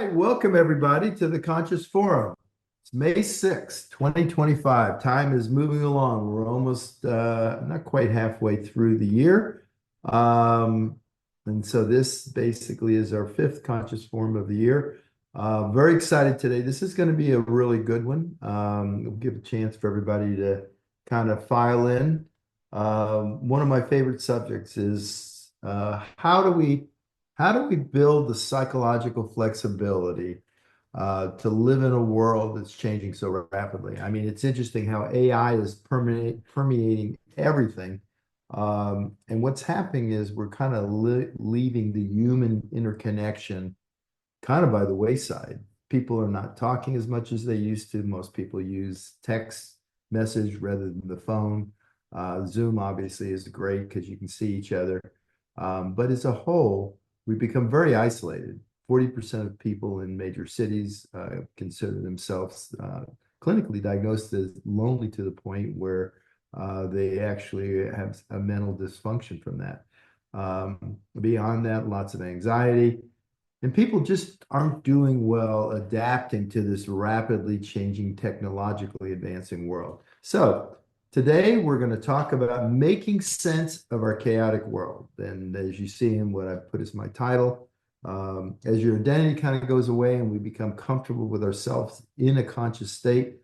right, welcome everybody to the Conscious Forum. It's May 6th, 2025. Time is moving along. We're almost not quite halfway through the year. Um, and so this basically is our fifth Conscious Forum of the year. Very excited today. This is going to be a really good one. We'll give a chance for everybody to kind of file in. One of my favorite subjects is how do we build the psychological flexibility to live in a world that's changing so rapidly? I mean, it's interesting how AI is permeating everything. And what's happening is we're kind of leaving the human interconnection kind of by the wayside. People are not talking as much as they used to. Most people use text message rather than the phone. Zoom obviously is great because you can see each other. But as a whole, we become very isolated. 40% of people in major cities consider themselves clinically diagnosed as lonely to the point where they actually have a mental dysfunction from that. Beyond that, lots of anxiety. And people just aren't doing well adapting to this rapidly changing, technologically advancing world. So today we're going to talk about making sense of our chaotic world. And as you see in what I put as my title, as your identity kind of goes away and we become comfortable with ourselves in a conscious state,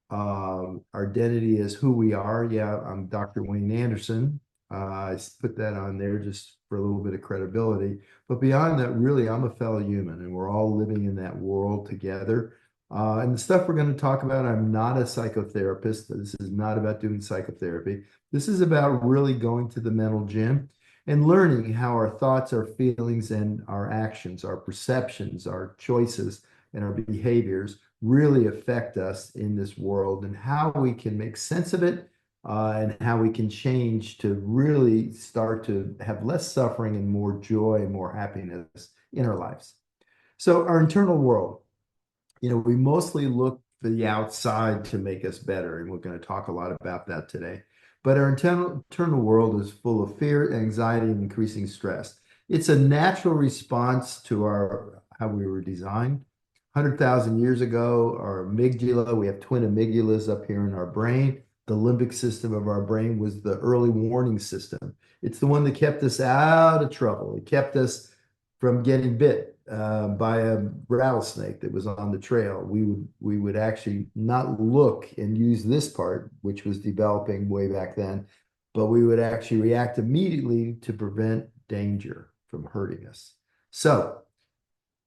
our identity is who we are. Yeah, I'm Dr. Wayne Anderson. I put that on there just for a little bit of credibility. But beyond that, really, I'm a fellow human and we're all living in that world together. And the stuff we're going to talk about, I'm not a psychotherapist. This is not about doing psychotherapy. This is about really going to the mental gym and learning how our thoughts, our feelings, and our actions, our perceptions, our choices, and our behaviors really affect us in this world and how we can make sense of it and how we can change to really start to have less suffering and more joy and more happiness in our lives. So, our internal world, we mostly look for the outside to make us better, and we're going to talk a lot about that today. But our internal world is full of fear, anxiety, and increasing stress. It's a natural response to our how we were designed. 100,000 years ago, our amygdala, we have twin amygdalas up here in our brain. The limbic system of our brain was the early warning system. It's the one that kept us out of trouble. It kept us from getting bit by a rattlesnake that was on the trail. We would actually not look and use this part, which was developing way back then, but we would actually react immediately to prevent danger from hurting us. So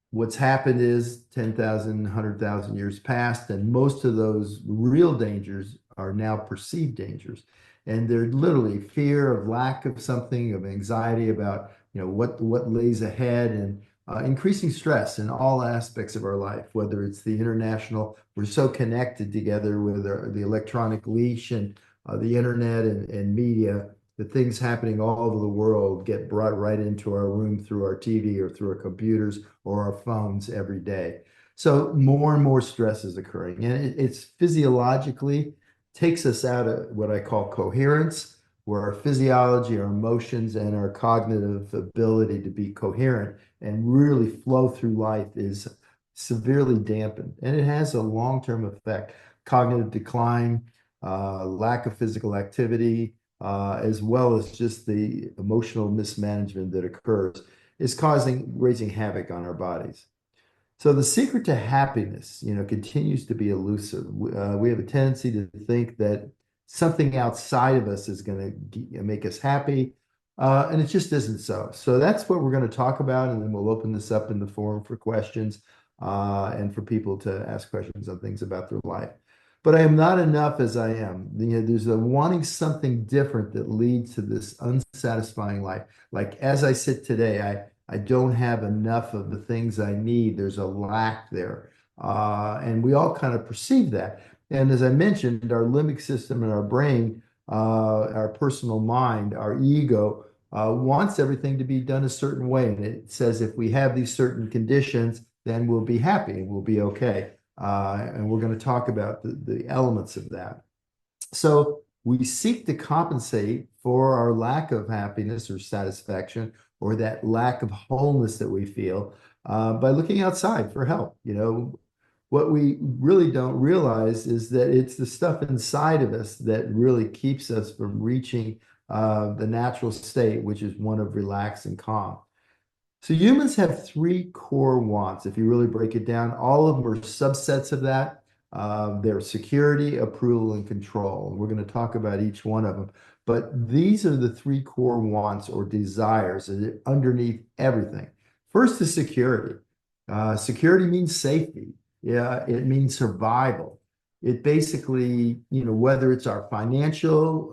what's happened is 10,000, 100,000 years passed, and most of those real dangers are now perceived dangers. And they're literally fear of lack of something, of anxiety about, what lays ahead, and increasing stress in all aspects of our life, whether it's the international, we're so connected together with the electronic leash and the internet and media, the things happening all over the world get brought right into our room through our TV or through our computers or our phones every day. So more and more stress is occurring, and it's physiologically takes us out of what I call coherence, where our physiology, our emotions, and our cognitive ability to be coherent and really flow through life is severely dampened. And it has a long-term effect, cognitive decline, lack of physical activity, as well as just the emotional mismanagement that occurs, is raising havoc on our bodies. So the secret to happiness, continues to be elusive. We have a tendency to think that something outside of us is going to make us happy, and it just isn't so. So that's what we're going to talk about, and then we'll open this up in the forum for questions and for people to ask questions on things about their life. But I am not enough as I am. There's a wanting something different that leads to this unsatisfying life. Like as I sit today, I don't have enough of the things I need. There's a lack there. And we all kind of perceive that. And as I mentioned, our limbic system and our brain, our personal mind, our ego, wants everything to be done a certain way. And it says if we have these certain conditions, then we'll be happy and we'll be okay. And we're going to talk about the elements of that. So we seek to compensate for our lack of happiness or satisfaction or that lack of wholeness that we feel by looking outside for help. What we really don't realize is that it's the stuff inside of us that really keeps us from reaching the natural state, which is one of relax and calm. So humans have three core wants. If you really break it down, all of them are subsets of that. They're security, approval, and control. And we're going to talk about each one of them. But these are the three core wants or desires that are underneath everything. First is security. Security means safety. Yeah, it means survival. It basically, whether it's our financial,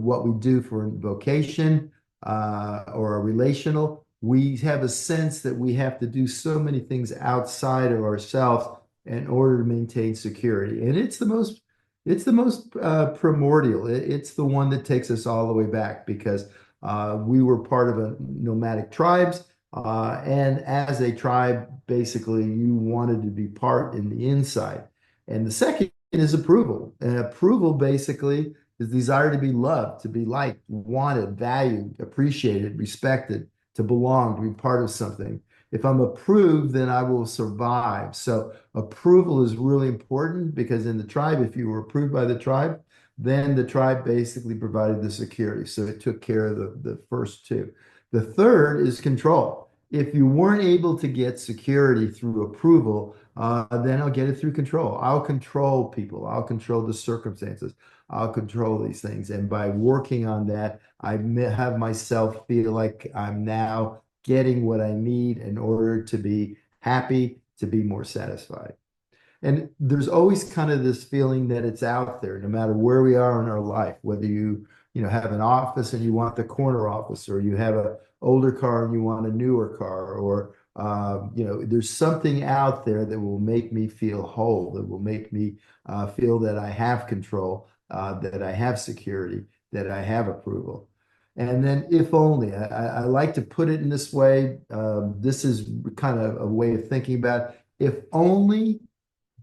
what we do for vocation, or a relational, we have a sense that we have to do so many things outside of ourselves in order to maintain security. And it's the most primordial. It's the one that takes us all the way back because we were part of a nomadic tribes. And as a tribe, basically, you wanted to be part in the inside. And the second is approval. And approval basically is desire to be loved, to be liked, wanted, valued, appreciated, respected, to belong, to be part of something. If I'm approved, then I will survive. So approval is really important because in the tribe, if you were approved by the tribe, then the tribe basically provided the security. So it took care of the first two. The third is control. If you weren't able to get security through approval, then I'll get it through control. I'll control people. I'll control the circumstances. I'll control these things. And by working on that, have myself feel like I'm now getting what I need in order to be happy, to be more satisfied. And there's always kind of this feeling that it's out there, no matter where we are in our life, whether you have an office and you want the corner office, or you have an older car and you want a newer car, or there's something out there that will make me feel whole, that will make me feel that I have control, that I have security, that I have approval. And then if only, I like to put it in this way. This is kind of a way of thinking about it. If only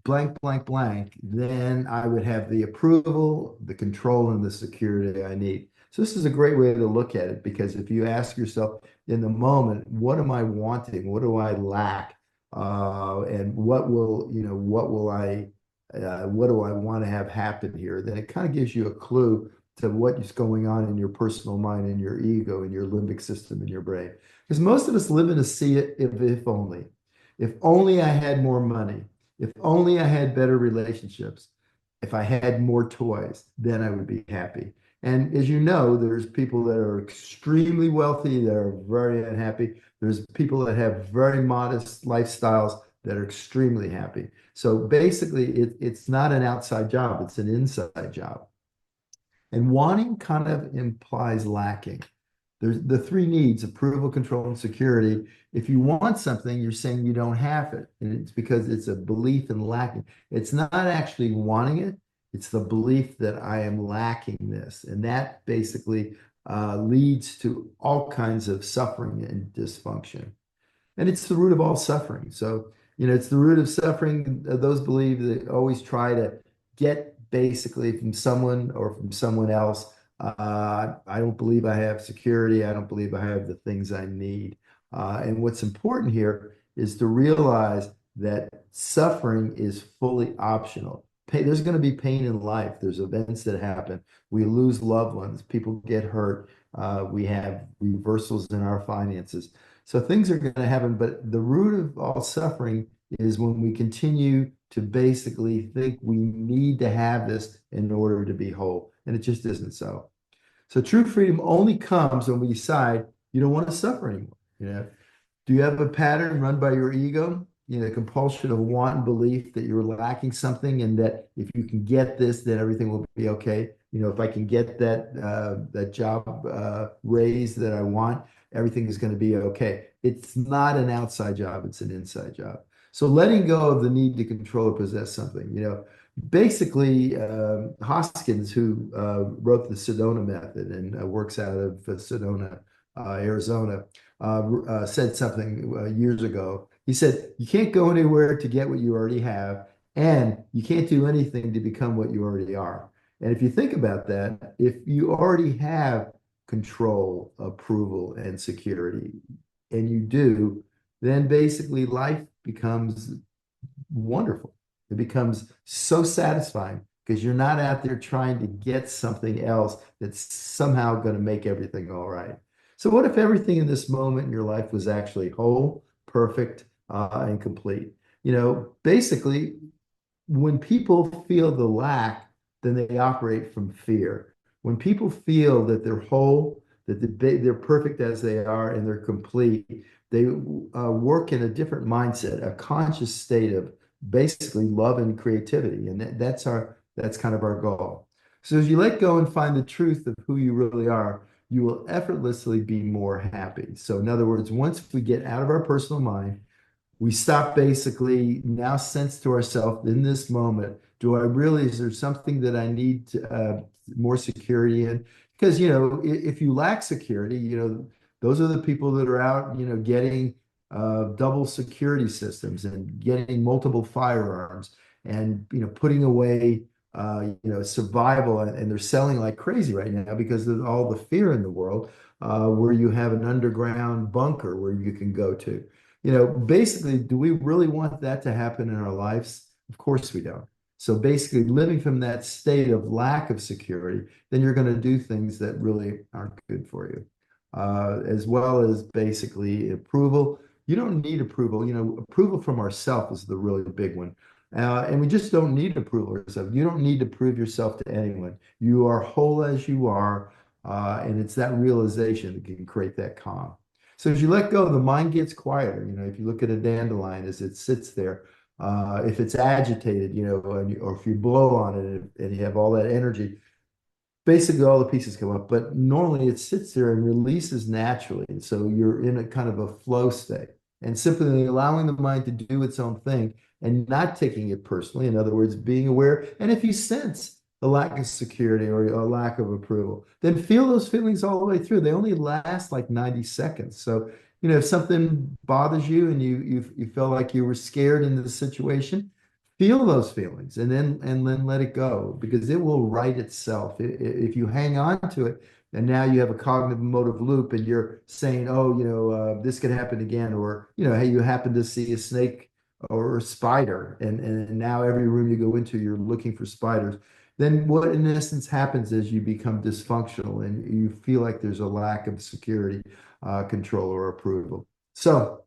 blank, blank, blank, then I would have the approval, the control, and the security I need. So this is a great way to look at it because if you ask yourself in the moment, what am I wanting? What do I lack? And what do I want to have happen here? Then it kind of gives you a clue to what is going on in your personal mind, in your ego, in your limbic system, in your brain. Because most of us live in a sea if only. If only I had more money. If only I had better relationships, if I had more toys, then I would be happy. And as you know, there's people that are extremely wealthy that are very unhappy. There's people that have very modest lifestyles that are extremely happy. So basically, it's not an outside job, it's an inside job. And wanting kind of implies lacking. There's the three needs: approval, control, and security. If you want something, you're saying you don't have it. And it's because it's a belief in lacking. It's not actually wanting it, it's the belief that I am lacking this. And that basically leads to all kinds of suffering and dysfunction. And it's the root of all suffering. So, it's the root of suffering. Those believe that always try to get basically from someone or from someone else. I don't believe I have security. I don't believe I have the things I need. And what's important here is to realize that suffering is fully optional. There's going to be pain in life. There's events that happen. We lose loved ones. People get hurt. We have reversals in our finances. So things are going to happen. But the root of all suffering is when we continue to basically think we need to have this in order to be whole. And it just isn't so. So true freedom only comes when we decide you don't want to suffer anymore. Do you have a pattern run by your ego? Compulsion of want and belief that you're lacking something, and that if you can get this, then everything will be okay. If I can get that job raise that I want, everything is going to be okay. It's not an outside job; it's an inside job. So letting go of the need to control or possess something. Basically, Hoskins, who wrote the Sedona method and works out of Sedona, Arizona, said something years ago. He said, you can't go anywhere to get what you already have, and you can't do anything to become what you already are. And if you think about that, if you already have control, approval, and security, and you do, then basically life becomes wonderful. It becomes so satisfying because you're not out there trying to get something else that's somehow going to make everything all right. So, what if everything in this moment in your life was actually whole, perfect, and complete? Basically, when people feel the lack, then they operate from fear. When people feel that they're whole, that they're perfect as they are, and they're complete, they work in a different mindset, a conscious state of basically love and creativity, and that's kind of our goal. So as you let go and find the truth of who you really are, you will effortlessly be more happy. So in other words, once we get out of our personal mind, we stop basically now sense to ourselves in this moment, do I really, is there something that I need more security in? Because, if you lack security, those are the people that are out, getting double security systems and getting multiple firearms and, putting away, survival, and they're selling like crazy right now because of all the fear in the world, where you have an underground bunker where you can go to. Basically, do we really want that to happen in our lives? Of course we don't. So basically, living from that state of lack of security, then you're going to do things that really aren't good for you. As well as basically approval. You don't need approval. Approval from ourselves is the really big one. And we just don't need approval ourselves. You don't need to prove yourself to anyone. You are whole as you are, and it's that realization that can create that calm. So as you let go, the mind gets quieter. If you look at a dandelion as it sits there, if it's agitated, or if you blow on it and you have all that energy, basically all the pieces come up. But normally it sits there and releases naturally. And so you're in a kind of a flow state and simply allowing the mind to do its own thing and not taking it personally. In other words, being aware. And if you sense a lack of security or a lack of approval, then feel those feelings all the way through. They only last like 90 seconds. So, if something bothers you and you felt like you were scared in the situation, feel those feelings and then let it go because it will right itself. If you hang on to it and now you have a cognitive emotive loop and you're saying, oh, this could happen again, or, hey, you happen to see a snake or a spider, and now every room you go into, you're looking for spiders. Then what in essence happens is you become dysfunctional and you feel like there's a lack of security, control, or approval. So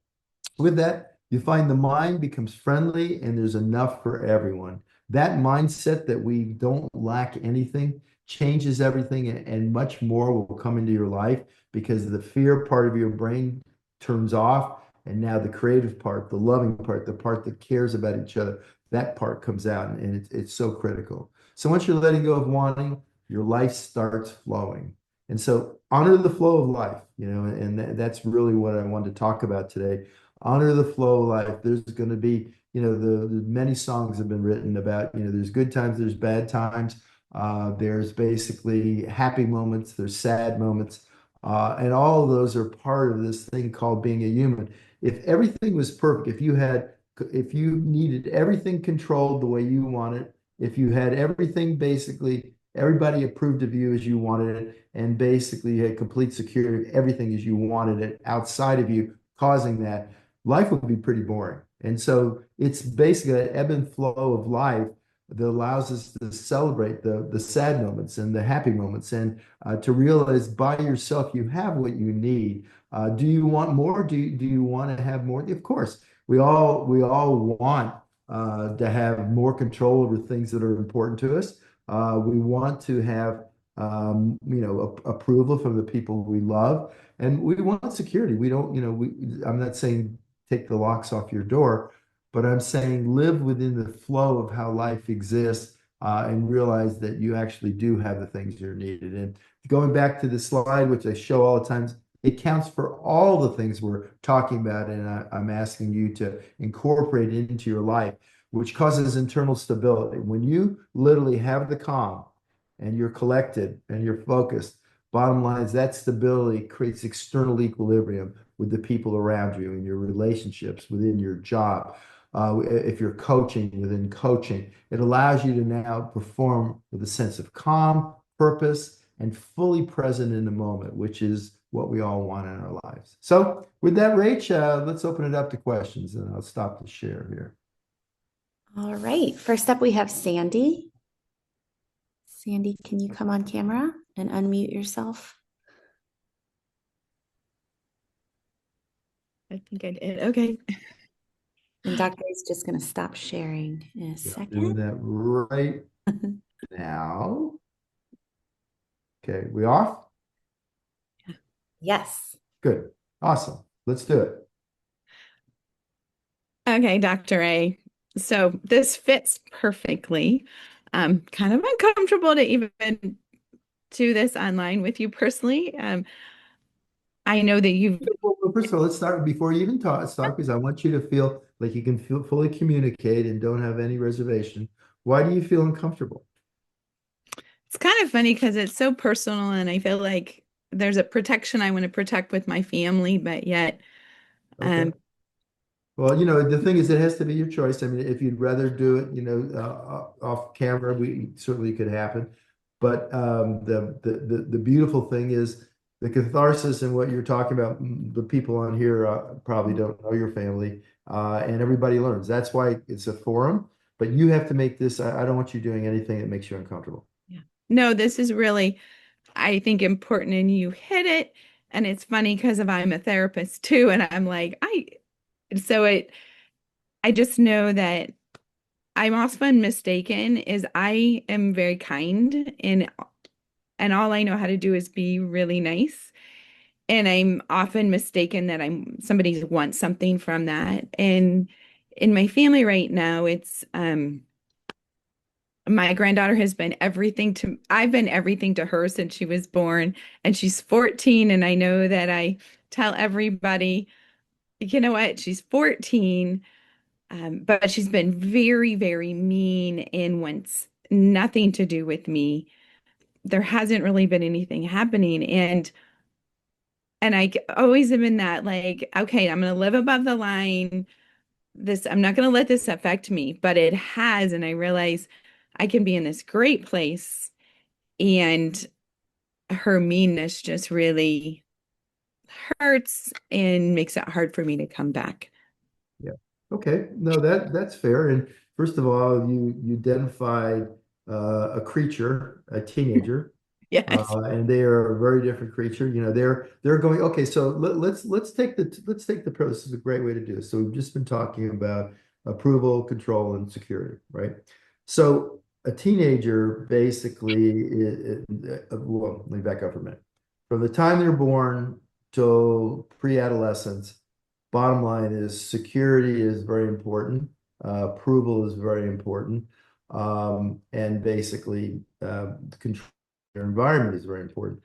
with that, you find the mind becomes friendly and there's enough for everyone. That mindset that we don't lack anything changes everything, and much more will come into your life because the fear part of your brain turns off. And now the creative part, the loving part, the part that cares about each other, that part comes out, and it's so critical. So once you're letting go of wanting, your life starts flowing. And so honor the flow of life, and that's really what I wanted to talk about today. Honor the flow of life. There's going to be, the many songs have been written about, there's good times, there's bad times. There's basically happy moments, there's sad moments. And all of those are part of this thing called being a human. If everything was perfect, if you needed everything controlled the way you wanted, if you had everything basically, everybody approved of you as you wanted it, and basically you had complete security of everything as you wanted it outside of you, causing that, life would be pretty boring. And so it's basically an ebb and flow of life that allows us to celebrate the sad moments and the happy moments, and to realize by yourself you have what you need. Do you want more? Do you want to have more? Of course, we all want to have more control over things that are important to us. We want to have approval from the people we love, and we want security. We don't, I'm not saying take the locks off your door, but I'm saying live within the flow of how life exists, and realize that you actually do have the things you're needed. And going back to the slide, which I show all the times, it counts for all the things we're talking about, and I'm asking you to incorporate it into your life, which causes internal stability. When you literally have the calm and you're collected and you're focused, bottom line is that stability creates external equilibrium with the people around you, in your relationships, within your job. If you're coaching, within coaching, it allows you to now perform with a sense of calm, purpose, and fully present in the moment, which is what we all want in our lives. So with that, Rach, let's open it up to questions, and I'll stop the share here. All right. First up, we have Sandy. Sandy, can you come on camera and unmute yourself? I think I did. Okay. And Dr. is just going to stop sharing in a Doing second. that right now. Okay, we off? Yes. Good. Awesome. Let's do it. Okay, Dr. A. So this fits perfectly. Kind of uncomfortable to even do this online with you personally. I know that you've Well, first of all, let's start before you even start, because I want you to feel like you can fully communicate and don't have any reservation. Why do you feel uncomfortable? it's kind of funny because it's so personal and I feel like there's a protection I want to protect with my family, but yet Okay. Well, the thing is, it has to be your choice. I mean, if you'd rather do it, off camera, we certainly could happen. But the beautiful thing is the catharsis and what you're talking about. The people on here probably don't know your family, and everybody learns. That's why it's a forum. But you have to make this. I don't want you doing anything that makes you uncomfortable. yeah. No, this is really, I think, important and you hit it. And it's funny because I'm a therapist too, and I'm like, I just know that I'm often mistaken is I am very kind and all I know how to do is be really nice. And I'm often mistaken that I'm somebody wants something from that. And in my family right now, it's my granddaughter has been everything to I've been everything to her since she was born, and she's 14. And I know that I tell everybody, you know what, she's 14. But she's been very, very mean and wants nothing to do with me. There hasn't really been anything happening. And I always am in that like, okay, I'm gonna live above the line. I'm not gonna let this affect me, but it has, and I realize I can be in this great place and her meanness just really hurts and makes it hard for me to come back. Yeah. Okay. No, that's fair. And first of all, you identified a creature, a teenager, Yes. and they are a very different creature. They're going. Okay, so let's take the pro. This is a great way to do this. So we've just been talking about approval, control, and security, right? So a teenager basically, well, let me back up for a minute. From the time they're born till pre-adolescence, bottom line is security is very important. Approval is very important. And basically, control your environment is very important.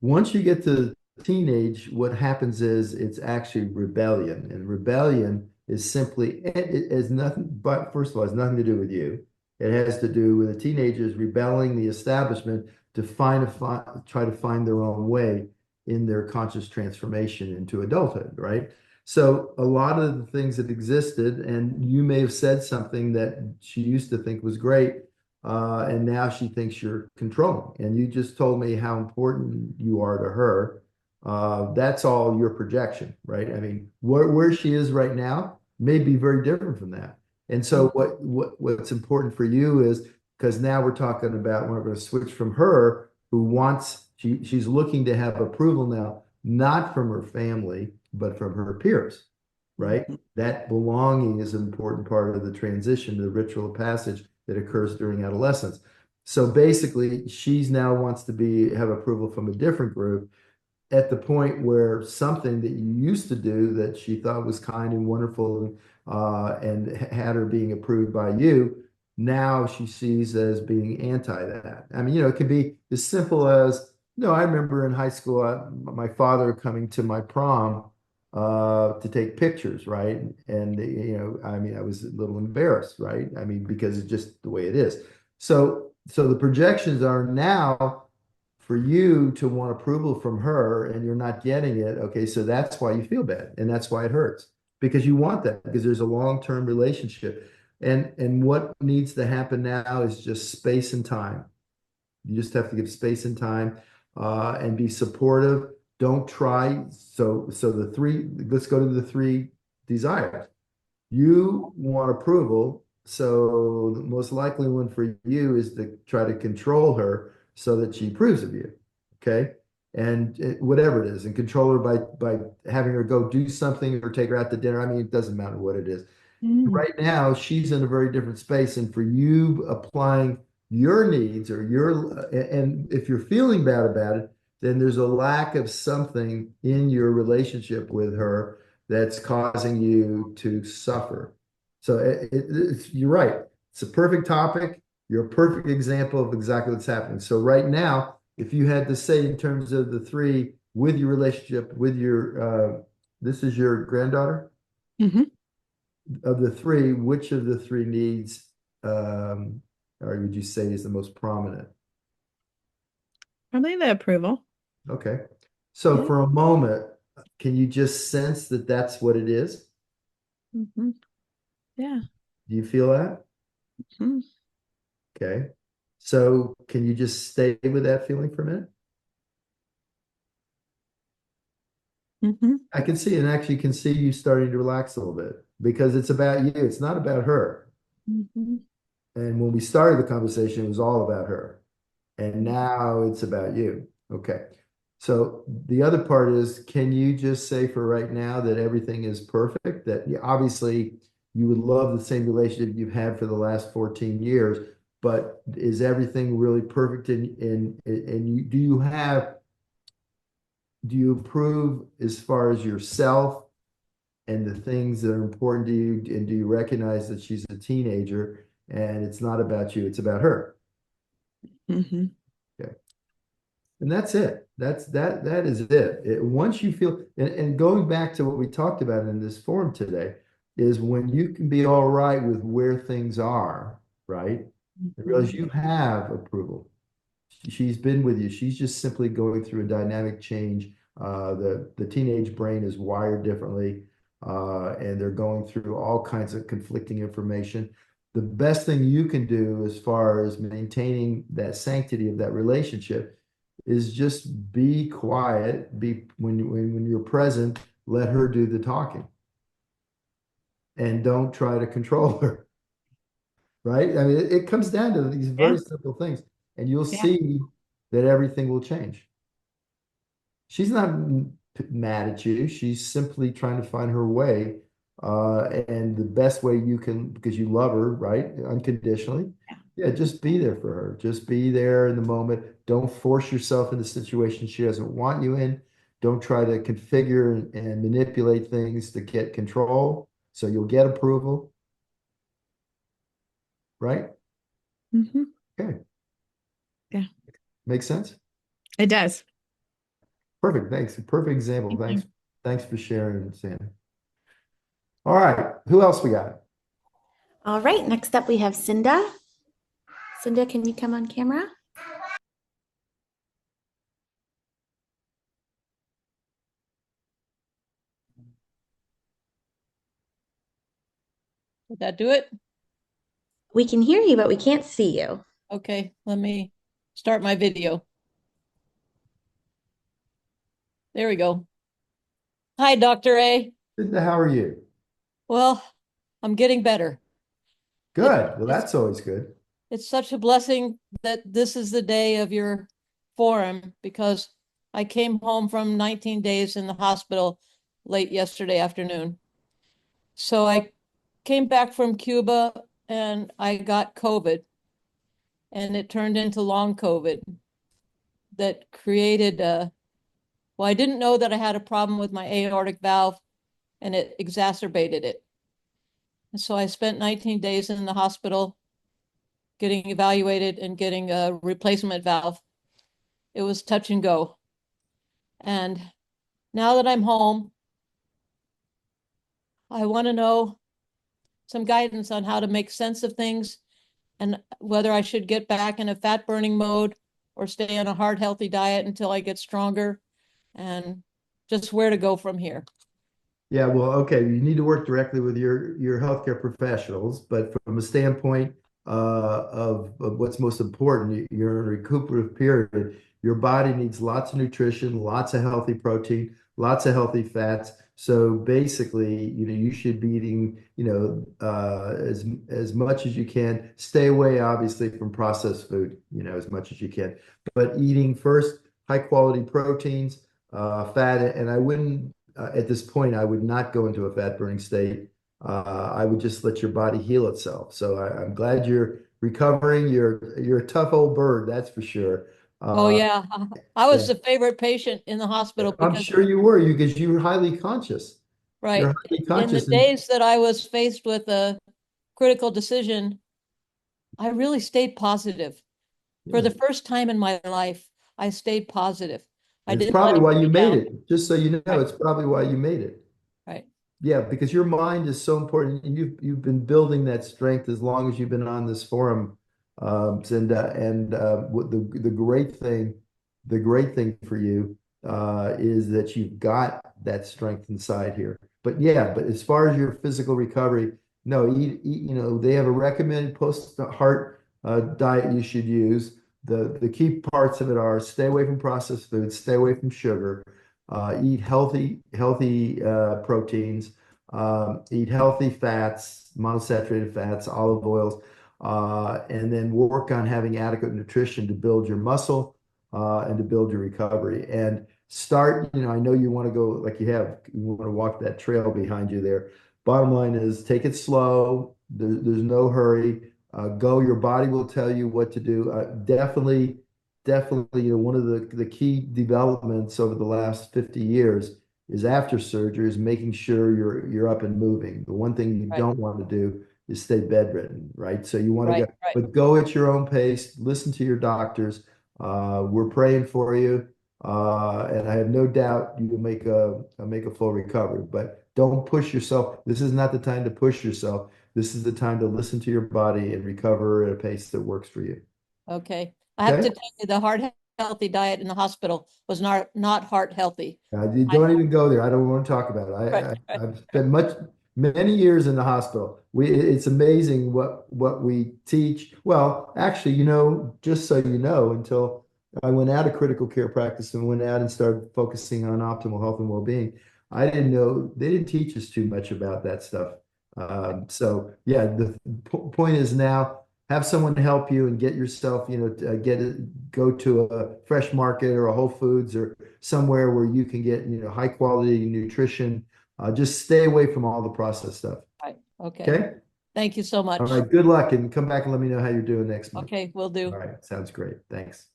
Once you get to teenage, what happens is it's actually rebellion. And rebellion is simply, it has nothing, but first of all, it has nothing to do with you. It has to do with the teenagers rebelling the establishment to try to find their own way in their conscious transformation into adulthood, right? So a lot of the things that existed, and you may have said something that she used to think was great, and now she thinks you're controlling. And you just told me how important you are to her. That's all your projection, right? I mean, where she is right now may be very different from that. And so what's important for you is because now we're talking about we're going to switch from her who wants she's looking to have approval now, not from her family, but from her peers, right? That belonging is an important part of the transition, the ritual of passage that occurs during adolescence. So basically, she's now wants to have approval from a different group at the point where something that you used to do that she thought was kind and wonderful and had her being approved by you, now she sees as being anti that. I mean, it can be as simple as, no, I remember in high school, my father coming to my prom to take pictures, right? And, I mean, I was a little embarrassed, right? I mean, because it's just the way it is. So the projections are now for you to want approval from her and you're not getting it. Okay, so that's why you feel bad and that's why it hurts because you want that because there's a long-term relationship. And what needs to happen now is just space and time. You just have to give space and time and be supportive. don't try. So the three, let's go to the three desires. You want approval, so the most likely one for you is to try to control her so that she approves of you. Okay. And whatever it is, and control her by having her go do something or take her out to dinner. I mean, it doesn't matter what it is. Mm. Right now, she's in a very different space, and for you applying your needs or and if you're feeling bad about it, then there's a lack of something in your relationship with her that's causing you to suffer. So you're right. It's a perfect topic. You're a perfect example of exactly what's happening. So right now, if you had to say in terms of the three with your relationship with this is your granddaughter? Mhm. Of the three, which of the three needs, or would you say is the most prominent? Probably the approval. Okay. So Yeah. for a moment, can you just sense that that's what it is? Mhm. Yeah. Do you feel that? Mhm. Okay. So can you just stay with that feeling for a minute? Mhm. I can see, and actually can see you starting to relax a little bit because it's about you. It's not about her. Mhm. And when we started the conversation, it was all about her. And now it's about you. Okay. So the other part is, can you just say for right now that everything is perfect? That obviously you would love the same relationship you've had for the last 14 years, but is everything really perfect? And do you approve as far as yourself and the things that are important to you? And do you recognize that she's a teenager and it's not about you, it's about her? Mhm. Okay. And that's it. That is it. Once you feel and going back to what we talked about in this forum today is when you can be all right with where things are, right? And realize Mhm. you have approval. She's been with you. She's just simply going through a dynamic change. The teenage brain is wired differently, and they're going through all kinds of conflicting information. The best thing you can do as far as maintaining that sanctity of that relationship is just be quiet. Be when you're present, let her do the talking, and don't try to control her. Right? I mean, it comes down to these Yeah. very simple things, and you'll Yeah. see that everything will change. She's not mad at you. She's simply trying to find her way. And the best way you can, because you love her, right? Unconditionally. Yeah, just be there for her. Just be there in the moment. Don't force yourself into situations she doesn't want you in. Don't try to configure and manipulate things to get control. So you'll get approval, right? Mhm. Okay. Yeah. Makes sense? It does. Perfect. Thanks. Perfect example. Thank you. Thanks. Thanks for sharing, Sam. All right. Who else we got? All right, next up we have Cinda. Cinda, can you come on camera? Did that do it? We can hear you, but we can't see you. Okay, let me start my video. There we go. Hi, Dr. A. Linda, how are you? Well, I'm getting better. Good. Well, It's that's always good. it's such a blessing that this is the day of your forum because I came home from 19 days in the hospital late yesterday afternoon. So I came back from Cuba and I got COVID and it turned into long COVID that created well, I didn't know that I had a problem with my aortic valve and it exacerbated it. And so I spent 19 days in the hospital getting evaluated and getting a replacement valve. It was touch and go. And now that I'm home, I want to know some guidance on how to make sense of things and whether I should get back in a fat burning mode or stay on a hard, healthy diet until I get stronger and just where to go from here. Yeah, well, okay, you need to work directly with your healthcare professionals, but from a standpoint of what's most important, you're in a recuperative period. Your body needs lots of nutrition, lots of healthy protein, lots of healthy fats. So basically, you should be eating, as much as you can. Stay away, obviously, from processed food, as much as you can. But eating first high quality proteins, fat, and I wouldn't at this point, I would not go into a fat burning state. I would just let your body heal itself. So I'm glad you're recovering. You're a tough old bird, that's for sure. Oh, Uh, yeah. I was yeah. the favorite patient in the hospital I'm because, sure you were, because you were highly conscious. You're right, highly in the conscious, and days that I was faced with a critical decision, I really stayed positive. For yeah. the first time in my life, I stayed positive. I It's didn't let probably why you anybody made down. it. Just so you know, Right, it's probably why you made it. right, Yeah, because your mind is so important, and you've been building that strength as long as you've been on this forum. What the great thing for you is that you've got that strength inside here. But yeah, but as far as your physical recovery, no, eat. They have a recommended post-heart diet you should use. The key parts of it are stay away from processed foods, stay away from sugar, eat healthy proteins, eat healthy fats, monosaturated fats, olive oils, and then work on having adequate nutrition to build your muscle and to build your recovery. And start, I know you want to go like you want to walk that trail behind you there. Bottom line is take it slow. There's no hurry. Go, your body will tell you what to do. Definitely, one of the key developments over the last 50 years is after surgery is making sure you're up and moving. The one thing you right, don't want to do is stay bedridden, right? So you want to right, go, right. but go at your own pace, listen to your doctors. We're praying for you. And I have no doubt you will make a full recovery, but don't push yourself. This is not the time to push yourself. This is the time to listen to your body and recover at a pace that works for you. Okay. I have to Okay? tell you, the heart healthy diet in the hospital was not heart healthy. You I, don't even go there. I don't want to talk about it. right, I've spent many years in the hospital. It's amazing what we teach. Well, actually, just so you know, until I went out of critical care practice and went out and started focusing on optimal health and well-being, I didn't know they didn't teach us too much about that stuff. So yeah, the point is now have someone help you and get yourself, go to a fresh market or a Whole Foods or somewhere where you can get, high quality nutrition. Just stay away from all the processed stuff. right. Okay. Okay. Thank you so All much. right. Good luck and come back and let me know how you're doing next month. Okay, will do. All right. Sounds great. Thanks.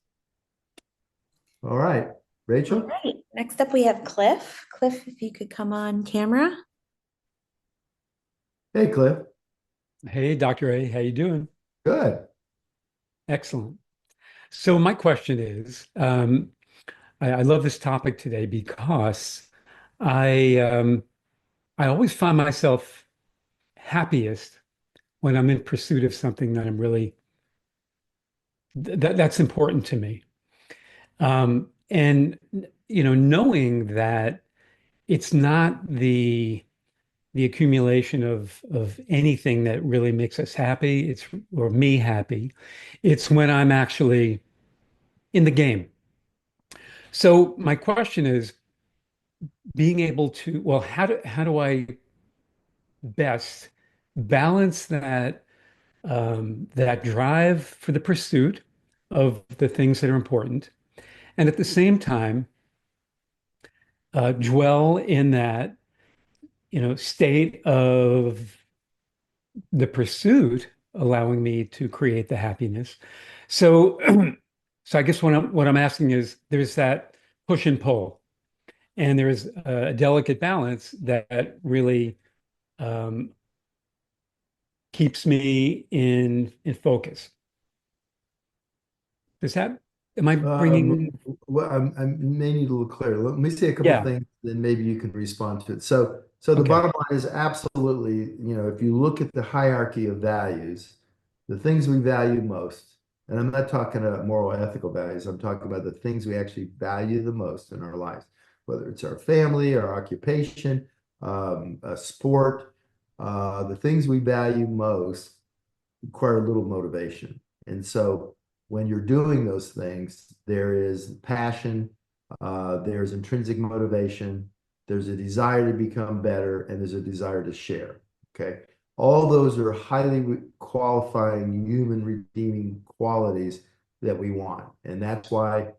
All right. All Rachel? right. Next up, we have Cliff. Cliff, if you could come on camera. Hey, Cliff. Hey, Dr. A, how you doing? Good. Excellent. So my question is, I love this topic today because I always find myself happiest when I'm in pursuit of something that I'm really that's important to me. And knowing that it's not the accumulation of anything that really makes us happy, or me happy. It's when I'm actually in the game. So my question is being able to, well, how do I best balance that drive for the pursuit of the things that are important, and at the same time dwell in that state of the pursuit, allowing me to create the happiness. So, so I guess what I'm asking is, there's that push and pull, and there's a delicate balance that really um, keeps me in focus. Am I bringing? Well, I may need a little clarity. Let me say a couple of Yeah. things, then maybe you can respond to it. So the Okay. bottom line is absolutely, if you look at the hierarchy of values, the things we value most, and I'm not talking about moral ethical values, I'm talking about the things we actually value the most in our lives, whether it's our family, our occupation, a sport, the things we value most require a little motivation. And so when you're doing those things, there is passion, there's intrinsic motivation, there's a desire to become better, and there's a desire to share. Okay. All those are highly qualifying human redeeming qualities that we want. And that's why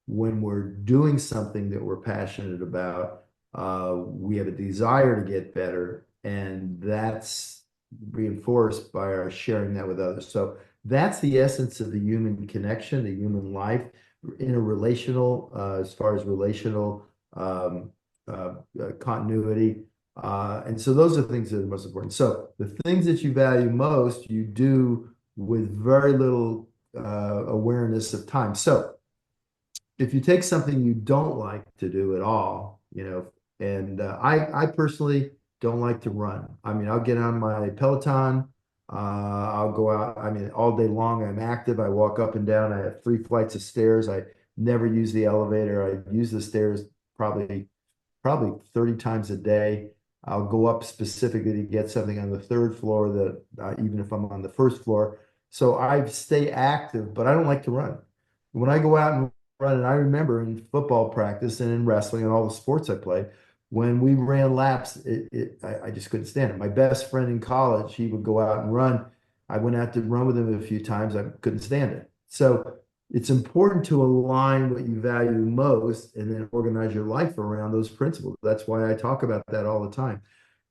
when we're doing something that we're passionate about, we have a desire to get better, and that's reinforced by our sharing that with others. So that's the essence of the human connection, the human life, interrelational, as far as relational continuity. And so those are things that are most important. So the things that you value most, you do with very little awareness of time. So if you take something you don't like to do at all, and I personally don't like to run. I mean, I'll get on my Peloton. I'll go out. I mean, all day long, I'm active. I walk up and down. I have 3 flights of stairs. I never use the elevator. I use the stairs probably 30 times a day. I'll go up specifically to get something on the 3rd floor that even if I'm on the 1st floor. So I stay active, but I don't like to run. When I go out and run, and I remember in football practice and in wrestling and all the sports I played, when we ran laps, I just couldn't stand it. My best friend in college, he would go out and run. I went out to run with him a few times. I couldn't stand it. So it's important to align what you value most and then organize your life around those principles. That's why I talk about that all the time.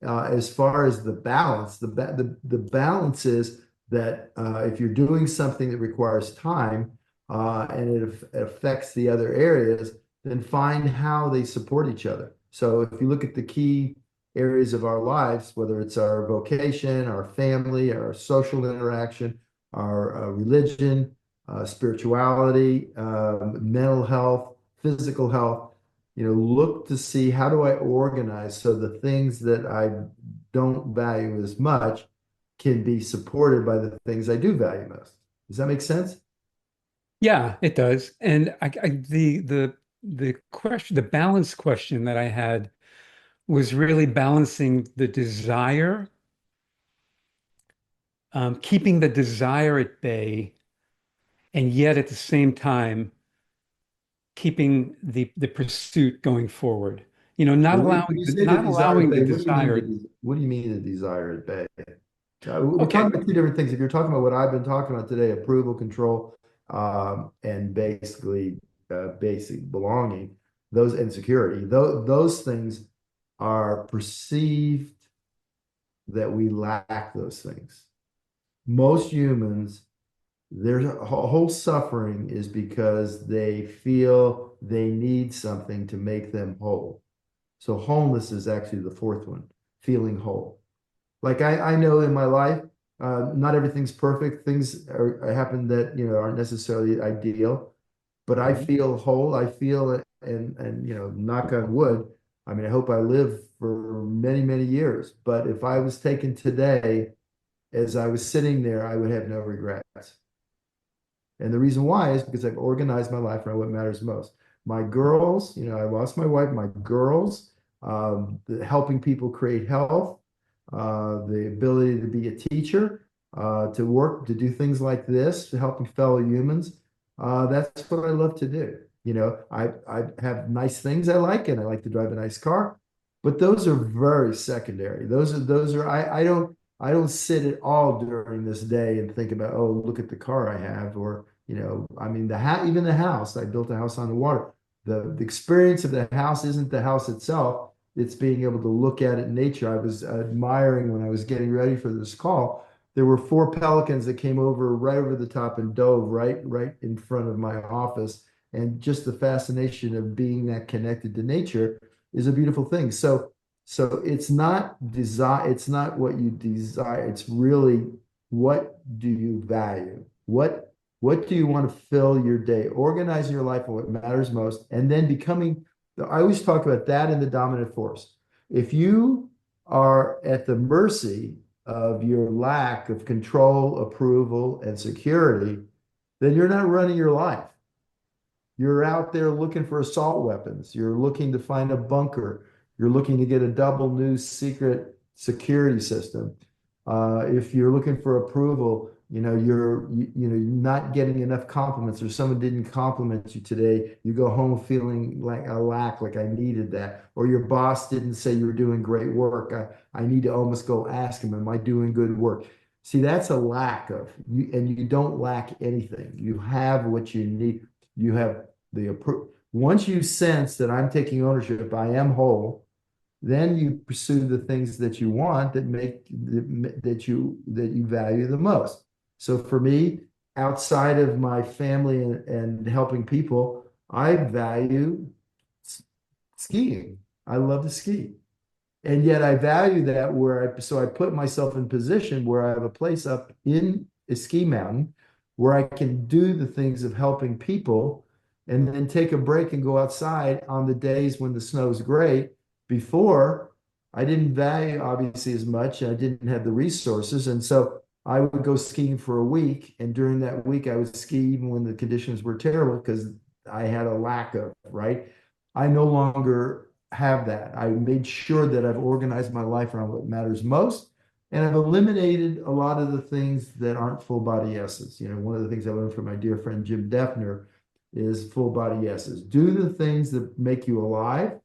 As far as the balance, the balance is that if you're doing something that requires time and it affects the other areas, then find how they support each other. So if you look at the key areas of our lives, whether it's our vocation, our family, our social interaction, our religion, spirituality, mental health, physical health, look to see how do I organize so the things that I don't value as much can be supported by the things I do value most. Does that make sense? Yeah, it does. And the question, the balance question that I had was really balancing the desire, keeping the desire at bay, and yet at the same time keeping the pursuit going forward. Not When allowing you say the not desire at allowing the bay, desire. what do you mean the desire at bay? We're Okay. talking about 2 different things. If you're talking about what I've been talking about today, approval, control, and basically basic belonging, those insecurity, those things are perceived that we lack those things. Most humans, their whole suffering is because they feel they need something to make them whole. So wholeness is actually the 4th one, feeling whole. Like I know in my life, not everything's perfect. Things happen that aren't necessarily ideal, but I feel whole. I feel it, and knock on wood. I mean, I hope I live for many, many years. But if I was taken today, as I was sitting there, I would have no regrets. And the reason why is because I've organized my life around what matters most. My girls, I lost my wife, my girls, helping people create health, the ability to be a teacher, to work, to do things like this, to helping fellow humans. That's what I love to do. I have nice things I like, and I like to drive a nice car, but those are very secondary. I don't sit at all during this day and think about, oh, look at the car I have, or I mean even the house. I built a house on the water. The experience of the house isn't the house itself. It's being able to look at it in nature. I was admiring when I was getting ready for this call. There were 4 pelicans that came right over the top and dove right in front of my office. And just the fascination of being that connected to nature is a beautiful thing. So it's not desire, it's not what you desire, it's really what do you value? What do you want to fill your day? Organize your life on what matters most, and then I always talk about that in the dominant force. If you are at the mercy of your lack of control, approval, and security, then you're not running your life. You're out there looking for assault weapons. You're looking to find a bunker. You're looking to get a double new secret security system. If you're looking for approval, You know, you're not getting enough compliments, or someone didn't compliment you today. You go home feeling like a lack, like I needed that. Or your boss didn't say you were doing great work. I need to almost go ask him, am I doing good work? See, that's a lack of you, and you don't lack anything. You have what you need. You have once you sense that I'm taking ownership, I am whole, then you pursue the things that you want that you value the most. So for me, outside of my family and helping people, I value skiing. I love to ski. And yet I value that so I put myself in position where I have a place up in a ski mountain where I can do the things of helping people and then take a break and go outside on the days when the snow's great. Before, I didn't value obviously as much. I didn't have the resources. And so I would go skiing for a week. And during that week, I would ski even when the conditions were terrible because I had a lack of, right? I no longer have that. I made sure that I've organized my life around what matters most. And I've eliminated a lot of the things that aren't full body yeses. You know, one of the things I learned from my dear friend Jim Defner is full body yeses. Do the things that make you alive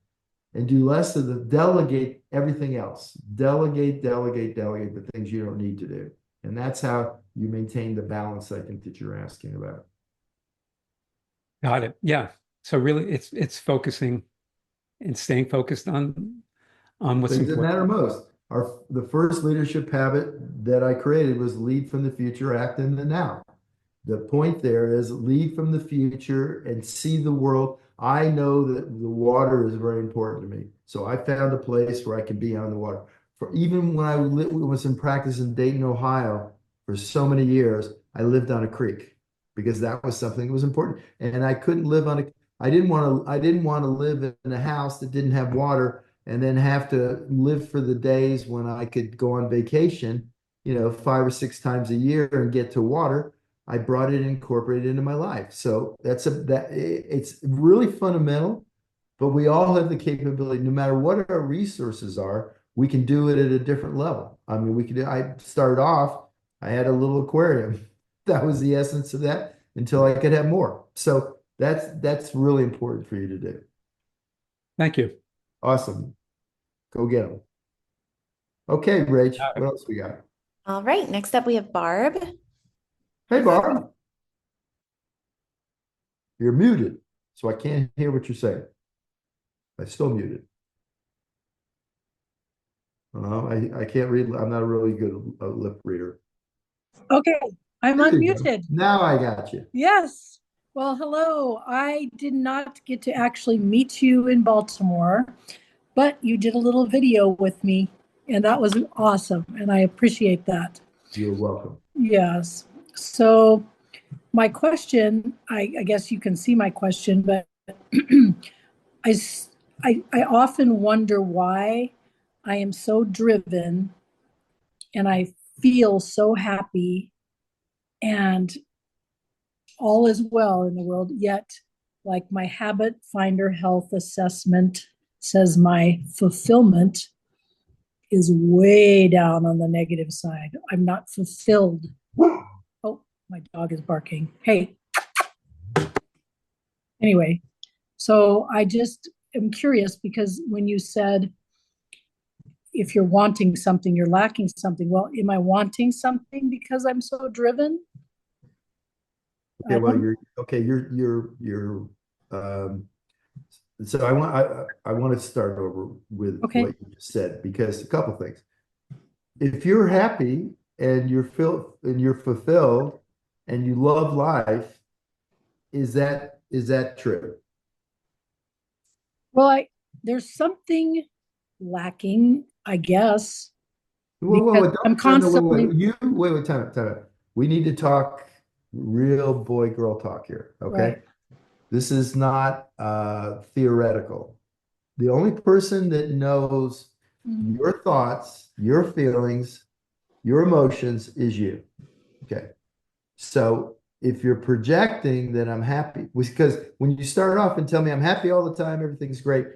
and do less of the delegate everything else. Delegate the things you don't need to do. And that's how you maintain the balance, I think, that you're asking about. Got it. Yeah. So really it's focusing and staying focused on what's Things that important. matter most. The first leadership habit that I created was lead from the future, act in the now. The point there is lead from the future and see the world. I know that the water is very important to me. So I found a place where I can be on the water. For even when I was in practice in Dayton, Ohio, for so many years, I lived on a creek because that was something that was important. And I couldn't live on I didn't want to live in a house that didn't have water and then have to live for the days when I could go on vacation, 5 or 6 times a year and get to water. I brought it incorporated into my life. So it's really fundamental, but we all have the capability, no matter what our resources are, we can do it at a different level. I mean, I started off, I had a little aquarium. That was the essence of that until I could have more. So that's really important for you to do. Thank you. Awesome. Go get them. Okay, Rach, what else we got? All right, next up we have Barb. Hey, Barb. You're muted, so I can't hear what you're saying. I'm still muted. I can't read. I'm not a really good lip reader. Okay, I'm There you go. unmuted. Now I got you. Yes. Well, hello. I did not get to actually meet you in Baltimore, but you did a little video with me, and that was awesome, and I appreciate that. You're welcome. Yes. So my question, I guess you can see my question, but I often wonder why I am so driven and I feel so happy and all is well in the world, yet like my Habit Finder health assessment says my fulfillment is way down on the negative side. I'm not fulfilled. Oh, my dog is barking. Hey. Anyway, so I just am curious because when you said if you're wanting something, you're lacking something. Well, am I wanting something because I'm so driven? Okay, well, you're so I want to start over with what you just said, because a couple things. If you're happy and you're fulfilled and you love life, is that true? Well, there's something lacking, I guess. Wait, I'm constantly. Wait, time out. We need to talk real boy-girl talk here, okay? Right. This is not theoretical. The only person that knows your thoughts, your feelings, your emotions is you. Okay. So if you're projecting that I'm happy, because when you start off and tell me I'm happy all the time, everything's great,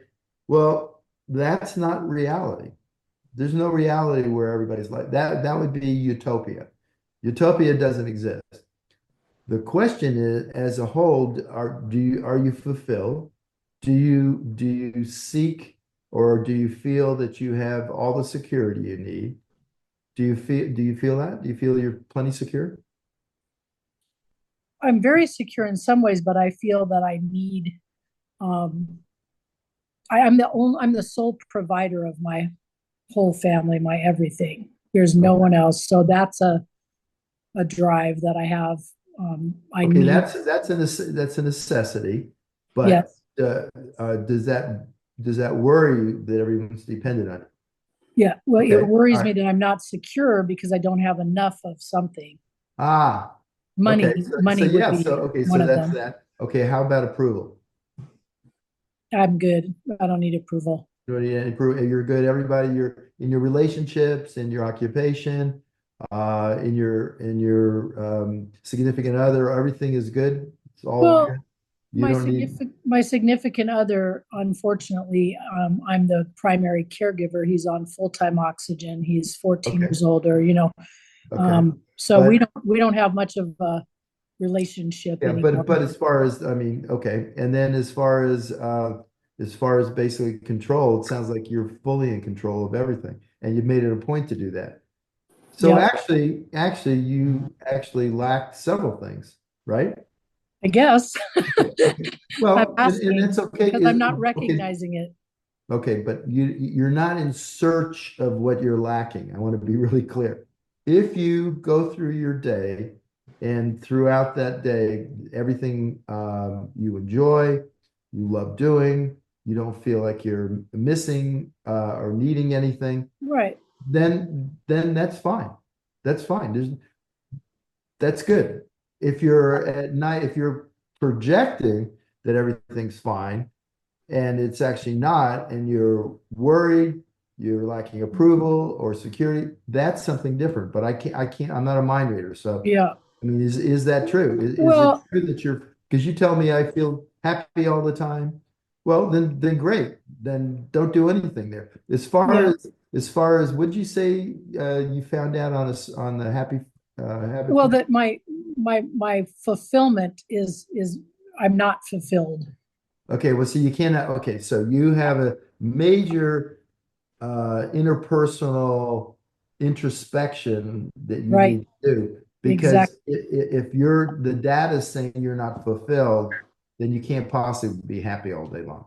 well, that's not reality. There's no reality where everybody's like that. That would be utopia. Utopia doesn't exist. The question is, as a whole, are you fulfilled? Do you seek or do you feel that you have all the security you need? Do you feel that? Do you feel you're plenty secure? I'm very secure in some ways, but I feel that I need, um, I'm the sole provider of my whole family, my everything. There's no Okay. one else. So that's a drive that I have. I Okay, need, that's a necessity, but yes. does that worry you that everyone's dependent on it? Yeah. Well, it Okay, all worries me right. that I'm not secure because I don't have enough of something. Ah, okay. So Money would yeah, so be okay, one so of that's them. that. Okay, how about approval? I'm good. I don't need approval. You're good, everybody, you're in your relationships, in your occupation, in your significant other, everything is good. It's all Well, good. You don't need, my significant other, unfortunately, I'm the primary caregiver. He's on full-time oxygen. He's 14 okay, years older. okay. So But we don't have much of a relationship yeah, anymore. but as far as, I mean, okay, and then as far as basically control, it sounds like you're fully in control of everything, and you've made it a point to do that. So Yep, actually, you actually lack several things, right? I guess. Okay, okay. I'm Well, and asking that's okay. because I'm not Okay, recognizing it. okay, but you're not in search of what you're lacking. I want to be really clear. If you go through your day and throughout that day, everything you enjoy, you love doing, you don't feel like you're missing or needing anything, Right. then that's fine. That's fine. That's good. If you're at night, if you're projecting that everything's fine and it's actually not, and you're worried, you're lacking approval or security, that's something different. But I'm not a mind reader. So, Yeah. I mean, is that true? Is it Well, true that because you tell me I feel happy all the time? Well, then great. Then don't do anything there. yeah. As far as would you say you found out on the happy habit Well, plan? that my fulfillment is I'm not fulfilled. Okay, well, so you cannot, okay, so you have a major interpersonal introspection that you Right. need to do because Exactly. if you're the data is saying you're not fulfilled, then you can't possibly be happy all day long.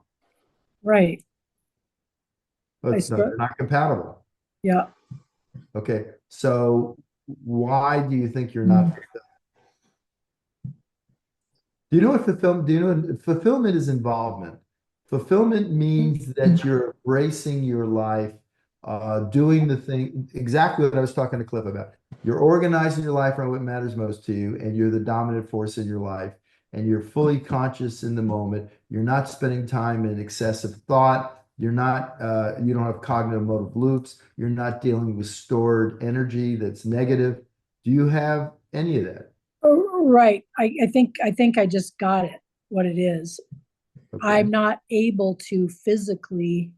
Right. I But no, start. they're not compatible. Yeah. Okay, so why do you think you're not Mm. fulfilled? Do you know what fulfillment is involvement? Fulfillment means that you're embracing your life, doing the thing, exactly what I was talking to Cliff about. You're organizing your life around what matters most to you, and you're the dominant force in your life, and you're fully conscious in the moment. You're not spending time in excessive thought. You don't have cognitive motive loops. You're not dealing with stored energy that's negative. Do you have any of that? Oh, right. I think I just got it, what it is. Okay. I'm not able to physically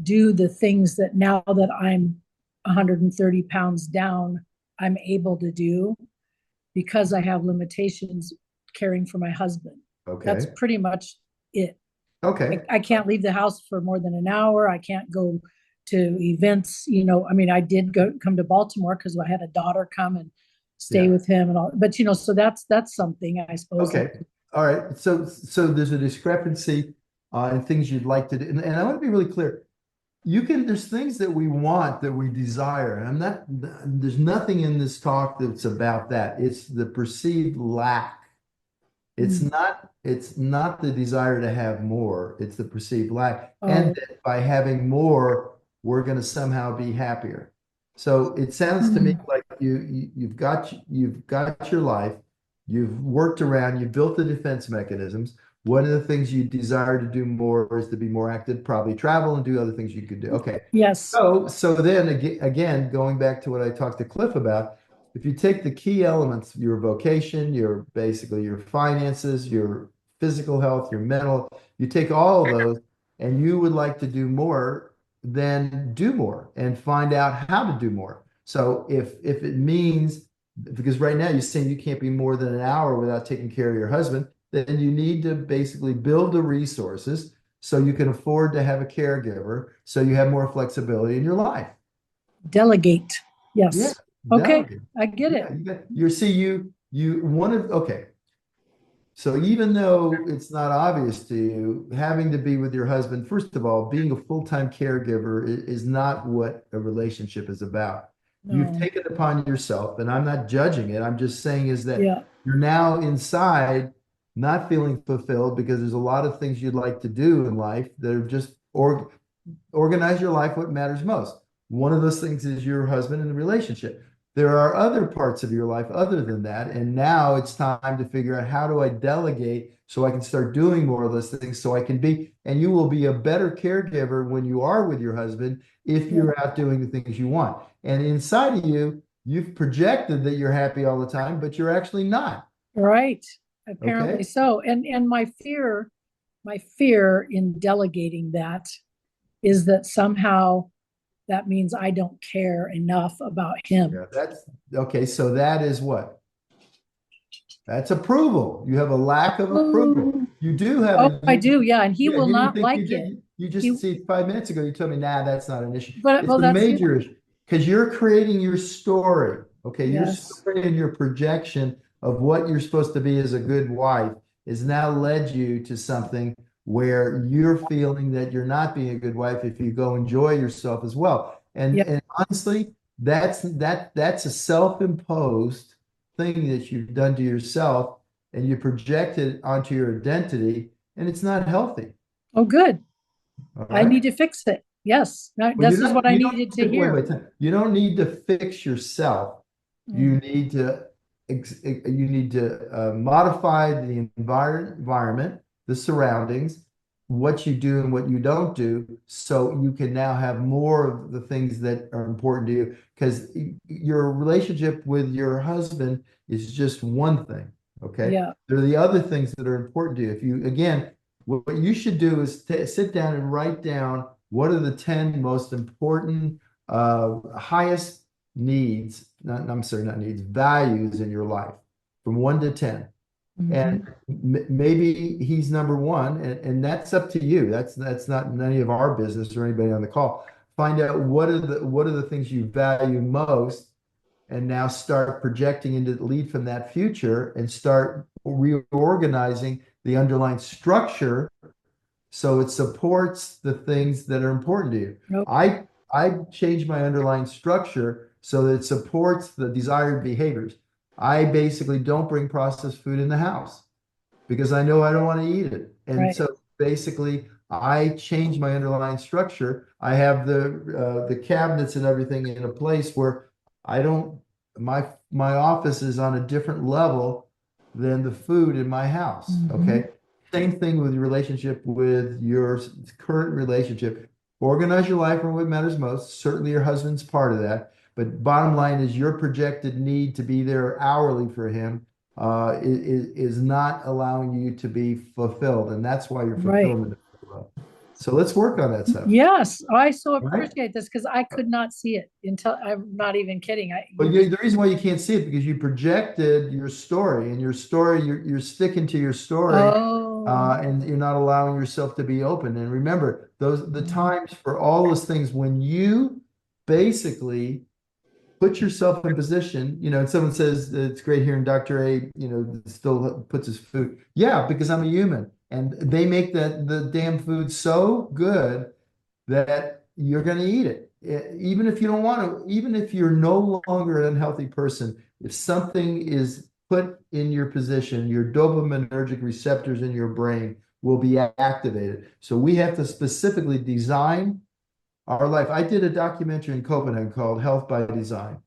do the things that now that I'm 130 pounds down, I'm able to do because I have limitations caring for my husband. That's Okay. pretty much it. Okay. I can't leave the house for more than an hour. I can't go to events. I mean, I did come to Baltimore because I had a daughter come and stay Yeah. with him and all. But so that's something I suppose that Okay. All right. So there's a discrepancy in things you'd like to do. And I want to be really clear. There's things that we want, that we desire. And there's nothing in this talk that's about that. It's the perceived lack. mm, It's not the desire to have more. It's the perceived lack. And oh that by having more, we're going to somehow be happier. So it sounds to me mm, like you've got your life, you've worked around, you've built the defense mechanisms. One of the things you desire to do more is to be more active, probably travel and do other things you could do. Okay. yes. So then again, going back to what I talked to Cliff about, if you take the key elements, your vocation, basically your finances, your physical health, your mental, you take all of those and you would like to do more, then do more and find out how to do more. So if it means because right now you're saying you can't be more than an hour without taking care of your husband, then you need to basically build the resources so you can afford to have a caregiver, so you have more flexibility in your life. Delegate. Yeah, Yes. Okay, delegate. I get it. Okay. So even though it's not obvious to you, having to be with your husband, first of all, being a full-time caregiver is not what a relationship is about. You've No. taken it upon yourself, and I'm not judging it. I'm just saying is that Yeah. you're now inside not feeling fulfilled because there's a lot of things you'd like to do in life that are just organize your life what matters most. One of those things is your husband and the relationship. There are other parts of your life other than that. And now it's time to figure out, how do I delegate so I can start doing more of those things so I can be, and you will be a better caregiver when you are with your husband if you're out doing the things you want. And inside of you, you've projected that you're happy all the time, but you're actually not. Right. Apparently Okay. so. And my fear in delegating that is that somehow that means I don't care enough about him. Yeah, that's okay. So that is what? That's approval. You have a lack of approval. Oh, You do have oh, I do. Yeah. And he yeah, will you didn't not think like you did. it. You just He- see 5 minutes ago, you told me, nah, that's not an issue. But It's well, a that's major issue because you're creating your story. Okay, your Yes. story and your projection of what you're supposed to be as a good wife has now led you to something where you're feeling that you're not being a good wife if you go enjoy yourself as well. Yeah. And honestly, that's a self-imposed thing that you've done to yourself, and you project it onto your identity, and it's not healthy. Oh, good. All I right. need to fix it. Yes. This is what I needed to hear. You don't need to fix yourself. You need to modify the environment, the surroundings, what you do and what you don't do, so you can now have more of the things that are important to you. Because your relationship with your husband is just one thing. Okay. Yeah. There are the other things that are important to you. If you, again, what you should do is sit down and write down what are the 10 most important, highest needs, I'm sorry, not needs, values in your life from 1 to 10. And maybe he's number one, and that's up to you. That's not any of our business or anybody on the call. Find out what are the things you value most, and now start projecting into lead from that future and start reorganizing the underlying structure so it supports the things that are important to you. Nope. I changed my underlying structure so that it supports the desired behaviors. I basically don't bring processed food in the house because I know I don't want to eat it. And Right. so basically I change my underlying structure. I have the cabinets and everything in a place where I don't, my office is on a different level than the food in my house. Okay. Same thing with your relationship with your current relationship. Organize your life around what matters most. Certainly your husband's part of that. But bottom line is your projected need to be there hourly for him is not allowing you to be fulfilled. And that's why your Right. fulfillment is low. So let's work on that stuff. Yes, I so Right. appreciate this because I could not see it until, I'm not even kidding. But the reason why you can't see it because you projected your story, and your story, you're sticking to your story. Oh, And you're not allowing yourself to be open. And remember, the times for all those things when you basically put yourself in position, and someone says it's great hearing Dr. A, still puts his food. Yeah, because I'm a human, and they make the damn food so good that you're going to eat it. Even if you don't want to, even if you're no longer an unhealthy person, if something is put in your position, your dopaminergic receptors in your brain will be activated. So we have to specifically design our life. I did a documentary in Copenhagen called Health by Design.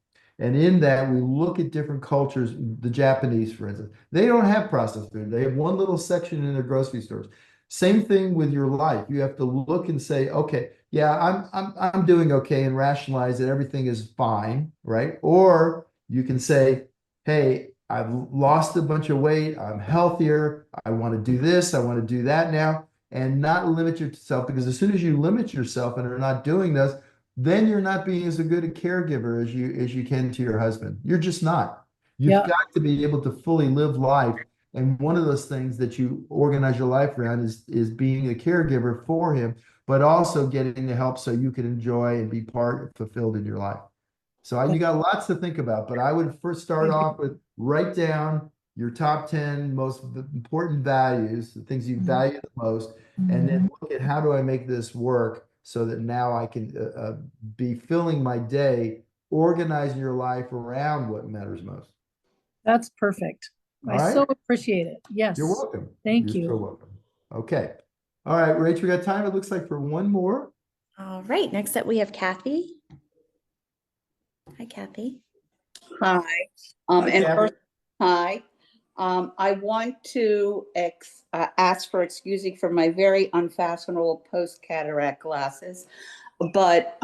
And in that, we look at different cultures, the Japanese, for instance. They don't have processed food. They have one little section in their grocery stores. Same thing with your life. You have to look and say, okay, yeah, I'm doing okay, and rationalize that everything is fine, right? Or you can say, hey, I've lost a bunch of weight. I'm healthier. I want to do this. I want to do that now, and not limit yourself, because as soon as you limit yourself and are not doing this, then you're not being as good a caregiver as you can to your husband. You're just not. You've Yeah. got to be able to fully live life. And one of those things that you organize your life around is being a caregiver for him, but also getting the help so you can enjoy and be part fulfilled in your life. So you got lots to think about, but I would first start off with write down your top 10 most important values, the things you value the most, and then look at how do I make this work so that now I can be filling my day, organizing your life around what matters most. That's perfect. All I right. so appreciate it. Yes. You're welcome. Thank You're you. so welcome. Okay. All right, Rach, we got time, it looks like, for one more. All right, next up we have Kathy. Hi, Kathy. Hi. Hi, And Kathy. first, hi. I want to ask for excusing for my very unfashionable post-cataract glasses. But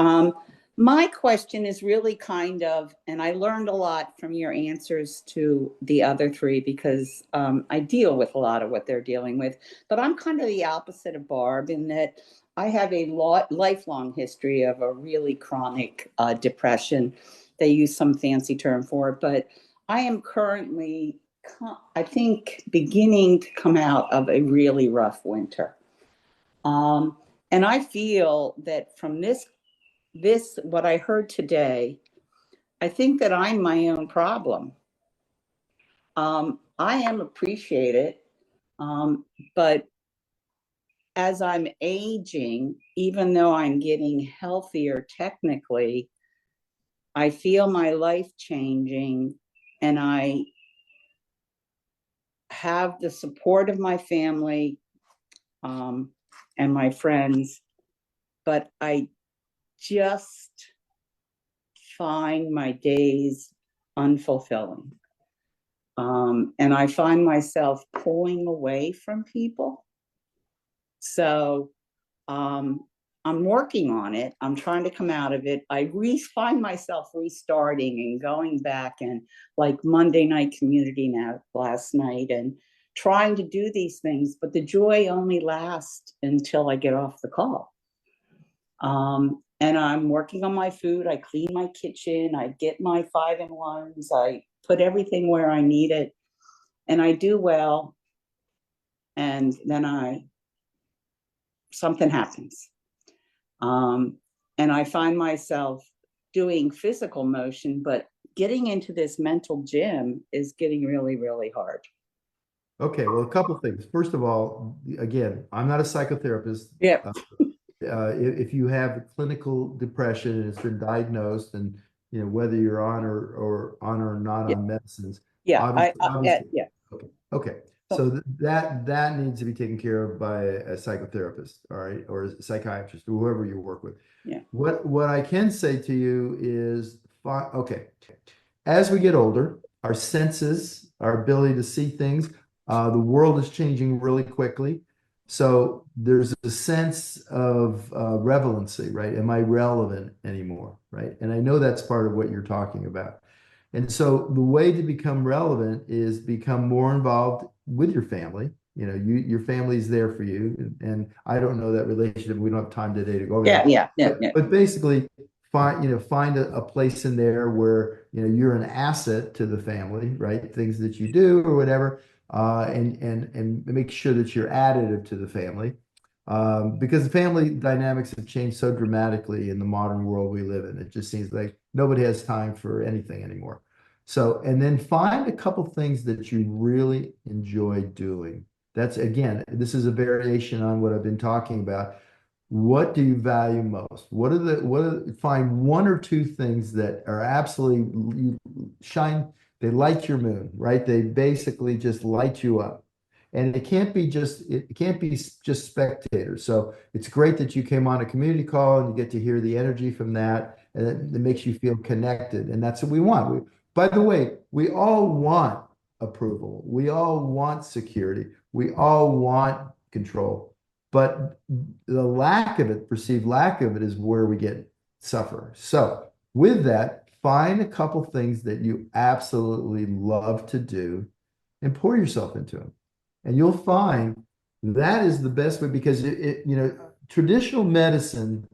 my question is really kind of, and I learned a lot from your answers to the other three because I deal with a lot of what they're dealing with. But I'm kind of the opposite of Barb in that I have a lifelong history of a really chronic depression. They use some fancy term for it, but I am currently, I think, beginning to come out of a really rough winter. And I feel that from this, what I heard today, I think that I'm my own problem. I am appreciated, but as I'm aging, even though I'm getting healthier technically, I feel my life changing, and I have the support of my family and my friends, but I just find my days unfulfilling. And I find myself pulling away from people. So I'm working on it. I'm trying to come out of it. I find myself restarting and going back and like Monday night community now last night and trying to do these things, but the joy only lasts until I get off the call. And I'm working on my food. I clean my kitchen. I get my 5-in-1s. I put everything where I need it, and I do well. And then something happens. And I find myself doing physical motion, but getting into this mental gym is getting really, really hard. Okay, well, a couple things. First of all, again, I'm not a psychotherapist. Yeah. If you have clinical depression and it's been diagnosed, and whether you're on or not Yeah. on medicines, Yeah. obviously. Yeah. Okay. So that needs to be taken care of by a psychotherapist, all right, or a psychiatrist, or whoever you work with. Yeah. What I can say to you is, okay, as we get older, our senses, our ability to see things, the world is changing really quickly. So there's a sense of relevancy, right? Am I relevant anymore, right? And I know that's part of what you're talking about. And so the way to become relevant is become more involved with your family. Your family's there for you. And I don't know that relationship. We don't have time today to go over that. Yeah. But basically find a place in there where, you're an asset to the family, right? Things that you do or whatever, and make sure that you're additive to the family. Because the family dynamics have changed so dramatically in the modern world we live in. It just seems like nobody has time for anything anymore. So, and then find a couple things that you really enjoy doing. That's, again, this is a variation on what I've been talking about. What do you value most? Find one or two things that are absolutely they light your moon, right? They basically just light you up. And it can't be just spectators. So it's great that you came on a community call and you get to hear the energy from that, and it makes you feel connected. And that's what we want. By the way, we all want approval. We all want security. We all want control. But the perceived lack of it is where we suffer. So with that, find a couple things that you absolutely love to do and pour yourself into them. And you'll find that is the best way, because traditional medicine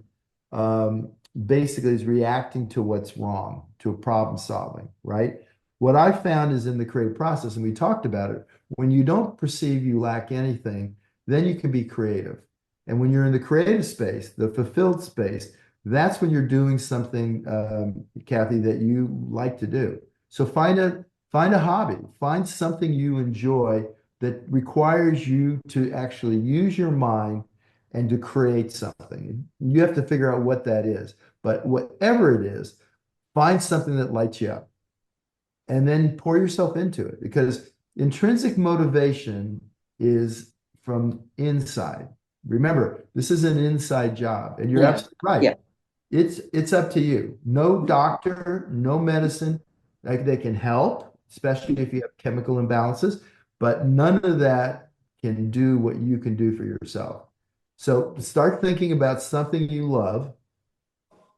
basically is reacting to what's wrong, to a problem solving, right? what I found is in the creative process, and we talked about it, when you don't perceive you lack anything, then you can be creative. And when you're in the creative space, the fulfilled space, that's when you're doing something, Kathy, that you like to do. So find a hobby, find something you enjoy that requires you to actually use your mind and to create something. You have to figure out what that is. But whatever it is, find something that lights you up and then pour yourself into it, because intrinsic motivation is from inside. Remember, this is an inside job, and you're Yeah. absolutely right. Yeah. It's up to you. No doctor, no medicine, like they can help, especially if you have chemical imbalances, but none of that can do what you can do for yourself. So start thinking about something you love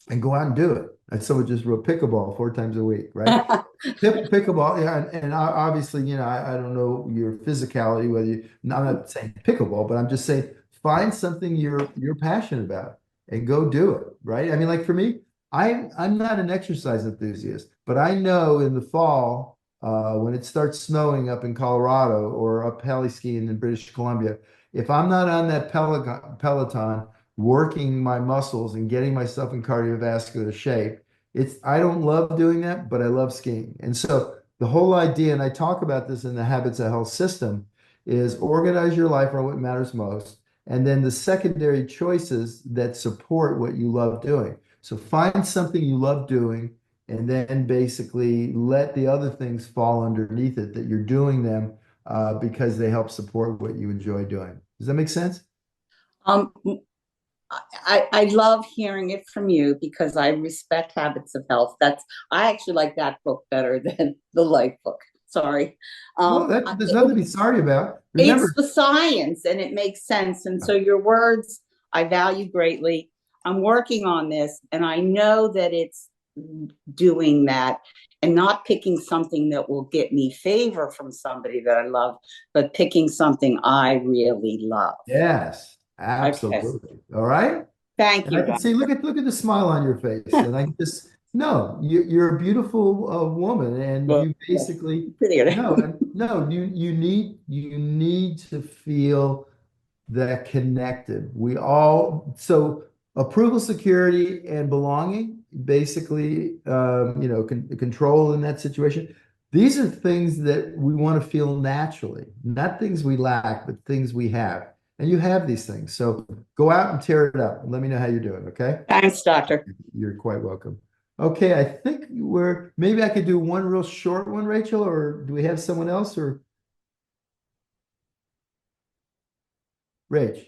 and go out and do it. And someone just wrote pickleball 4 times a week, right? Pickleball, yeah, and obviously, I don't know your physicality, whether you, I'm not saying pickleball, but I'm just saying find something you're passionate about and go do it, right? I mean, like for me, I'm not an exercise enthusiast, but I know in the fall, when it starts snowing up in Colorado or up heli skiing in British Columbia, if I'm not on that Peloton working my muscles and getting myself in cardiovascular shape, I don't love doing that, but I love skiing. And so the whole idea, and I talk about this in the Habits of Health system, is organize your life around what matters most, and then the secondary choices that support what you love doing. So find something you love doing, and then basically let the other things fall underneath it that you're doing them because they help support what you enjoy doing. Does that make sense? Um, I love hearing it from you because I respect Habits of Health. I actually like that book better than the Life book. Sorry. Well, there's nothing to be sorry about. It's Remember, the science and it makes sense. And so your words I value greatly. I'm working on this and I know that it's doing that and not picking something that will get me favor from somebody that I love, but picking something I really love. yes, Okay. absolutely. All right. Thank And I you, can Doc. see, look at the smile on your face, and I just no, you're a beautiful woman, and Well, you basically pretty no, you need to feel that connected. We all so approval, security, and belonging, basically, control in that situation. These are things that we want to feel naturally, not things we lack, but things we have. And you have these things. So go out and tear it up. Let me know how you're doing. Okay. Thanks, Doctor. You're quite welcome. Okay. I think maybe I could do one real short one, Rachel, or do we have someone else or Rach?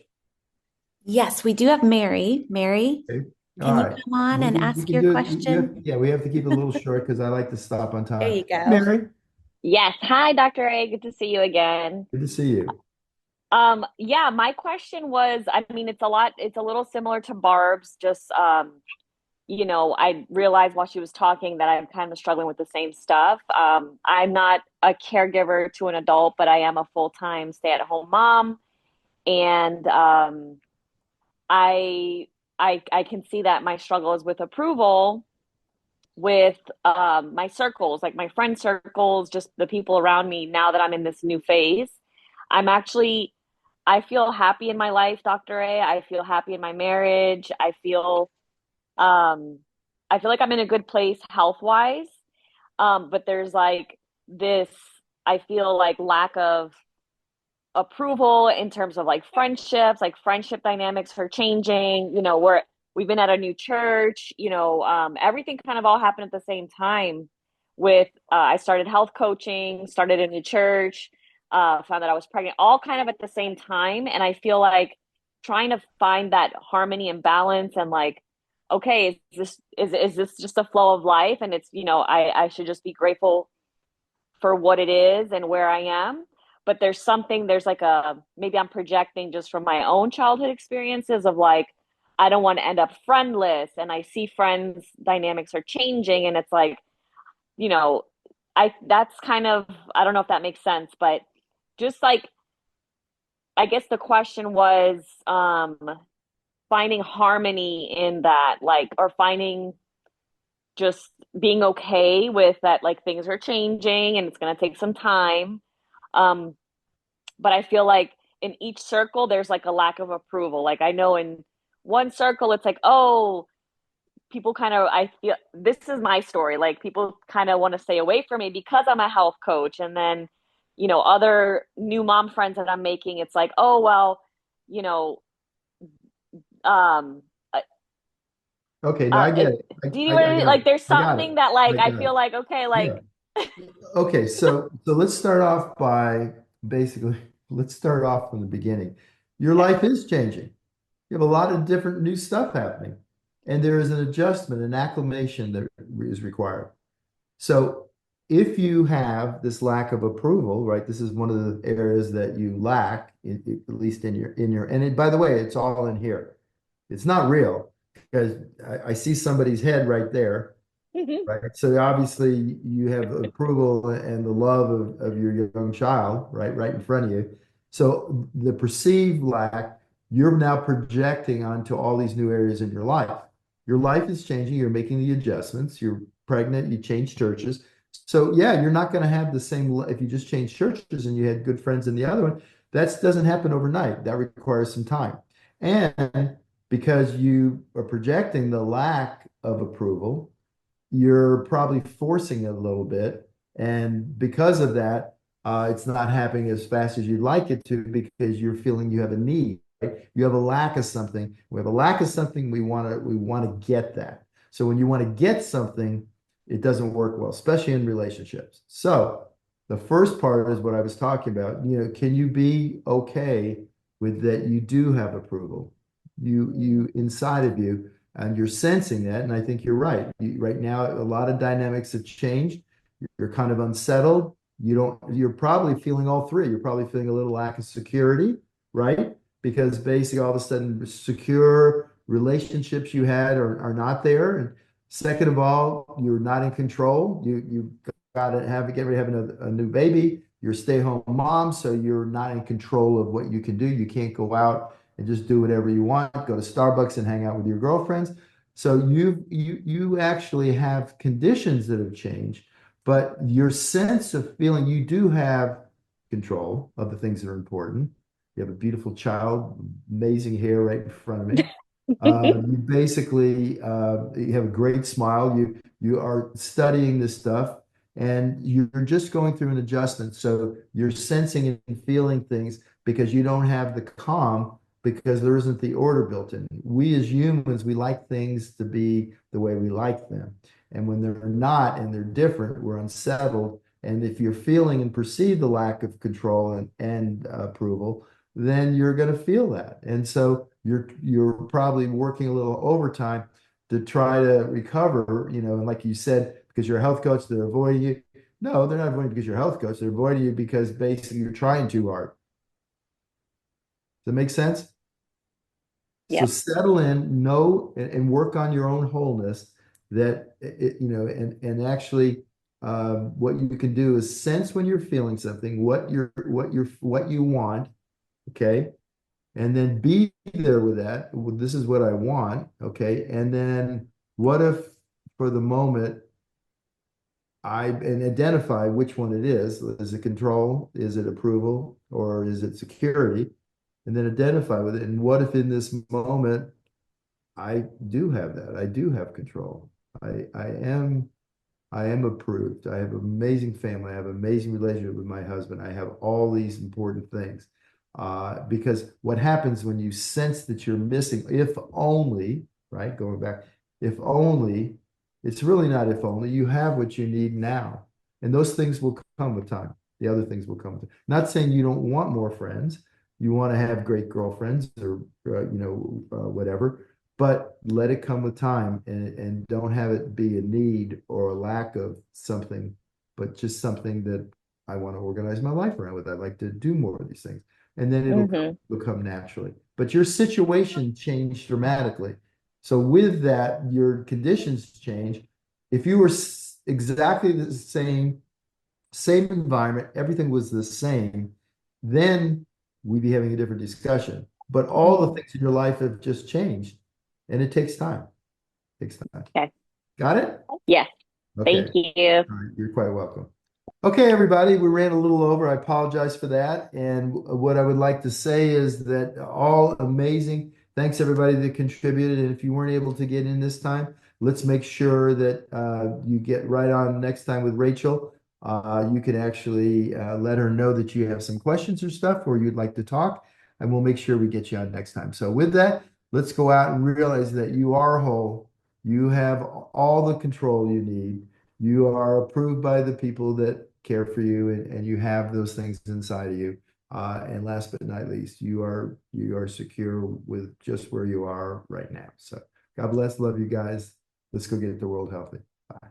Yes, we do have Mary. Mary, Okay. can All you right. come on and We ask can your do it. question? Yeah, we have to keep it a little short because I like to stop on There time. you go. Mary, Yes. Hi, Dr. A. Good to see you again. good to see you. Yeah, my question was, I mean, it's a little similar to Barb's, just I realized while she was talking that I'm kind of struggling with the same stuff. I'm not a caregiver to an adult, but I am a full-time stay-at-home mom. And I can see that my struggle is with approval with my circles, like my friend circles, just the people around me now that I'm in this new phase. I'm actually, I feel happy in my life, Dr. A. I feel happy in my marriage. Um, I feel like I'm in a good place health wise. But there's like this, I feel like lack of approval in terms of like friendship dynamics are changing. We've been at a new church, everything kind of all happened at the same time with I started health coaching, started a new church, found that I was pregnant, all kind of at the same time. And I feel like trying to find that harmony and balance and like, okay, is this just a flow of life? And it's, I should just be grateful for what it is and where I am. But there's like maybe I'm projecting just from my own childhood experiences of like, I don't want to end up friendless. And I see friends dynamics are changing. And it's like, you know, that's kind of, I don't know if that makes sense, but just like, I guess the question was, finding harmony in that, like, or finding just being okay with that, like things are changing and it's going to take some time. Um, but I feel like in each circle, there's like a lack of approval. Like I know in one circle, it's like, oh, people kind of, I feel this is my story. Like people kind of want to stay away from me because I'm a health coach. And then, other new mom friends that I'm making, it's like, oh, well, you know, um, Okay, now I get it. do you know what I mean? got Like it. there's I got something it. that like I I got feel it. like, okay, Yeah. like Okay, so let's start off by basically let's start off from the beginning. Your life is changing. You have a lot of different new stuff happening, and there is an adjustment, an acclimation that is required. So if you have this lack of approval, right, this is one of the areas that you lack, at least and by the way, it's all in here. It's not real because I see somebody's head right there, right? So obviously you have approval and the love of your young child, right in front of you. So the perceived lack, you're now projecting onto all these new areas in your life. Your life is changing. You're making the adjustments. You're pregnant. You change churches. So yeah, you're not going to have the same if you just change churches and you had good friends in the other one. That doesn't happen overnight. That requires some time. And because you are projecting the lack of approval, you're probably forcing it a little bit. And because of that, it's not happening as fast as you'd like it to because you're feeling you have a need. Right? You have a lack of something. We have a lack of something. We want to get that. So when you want to get something, it doesn't work well, especially in relationships. So the first part is what I was talking about. Can you be okay with that? You do have approval. You inside of you, and you're sensing that. And I think you're right. Right now, a lot of dynamics have changed. You're kind of unsettled. You're probably feeling all three. You're probably feeling a little lack of security, right? Because basically all of a sudden secure relationships you had are not there. And second of all, you're not in control. You got to get ready to have a new baby. You're a stay-home mom, so you're not in control of what you can do. You can't go out and just do whatever you want, go to Starbucks and hang out with your girlfriends. So you actually have conditions that have changed, but your sense of feeling you do have control of the things that are important. You have a beautiful child, amazing hair right in front of me. You basically you have a great smile. You are studying this stuff, and you're just going through an adjustment. So you're sensing and feeling things because you don't have the calm because there isn't the order built in. We as humans, we like things to be the way we like them. And when they're not and they're different, we're unsettled. And if you're feeling and perceive the lack of control and approval, then you're going to feel that. And so you're probably working a little overtime to try to recover, and like you said, because you're a health coach, they're avoiding you. No, they're not avoiding you because you're a health coach. They're avoiding you because basically you're trying too hard. Does that make sense? So settle in, know, and work on your own wholeness. That and actually, what you can do is sense when you're feeling something, what you want, okay, and then be there with that. Well, this is what I want, okay, and then what if, for the moment, and identify which one it is. Is it control? Is it approval? Or is it security? And then identify with it. And what if in this moment I do have that? I do have control. I am approved. I have an amazing family. I have an amazing relationship with my husband. I have all these important things. Because what happens when you sense that you're missing, if only, right? Going back, if only, it's really not if only, you have what you need now. And those things will come with time. The other things will come with time. Not saying you don't want more friends. You want to have great girlfriends or, whatever, but let it come with time and don't have it be a need or a lack of something, but just something that I want to organize my life around with. I'd like to do more of these things. And then it'll come naturally. But your situation changed dramatically. So with that, your conditions change. If you were exactly the same environment, everything was the same, then we'd be having a different discussion. But all the things in your life have just changed, and it takes time. It takes time. Okay. Got it? Yes. Okay. Thank you. All right, you're quite welcome. Okay, everybody, we ran a little over. I apologize for that. And what I would like to say is that all amazing. Thanks everybody that contributed. And if you weren't able to get in this time, let's make sure that you get right on next time with Rachel. You can actually let her know that you have some questions or stuff or you'd like to talk, and we'll make sure we get you on next time. So with that, let's go out and realize that you are whole. You have all the control you need. You are approved by the people that care for you, and you have those things inside of you. And last but not least, you are secure with just where you are right now. So God bless, love you guys. Let's go get the world healthy. Bye.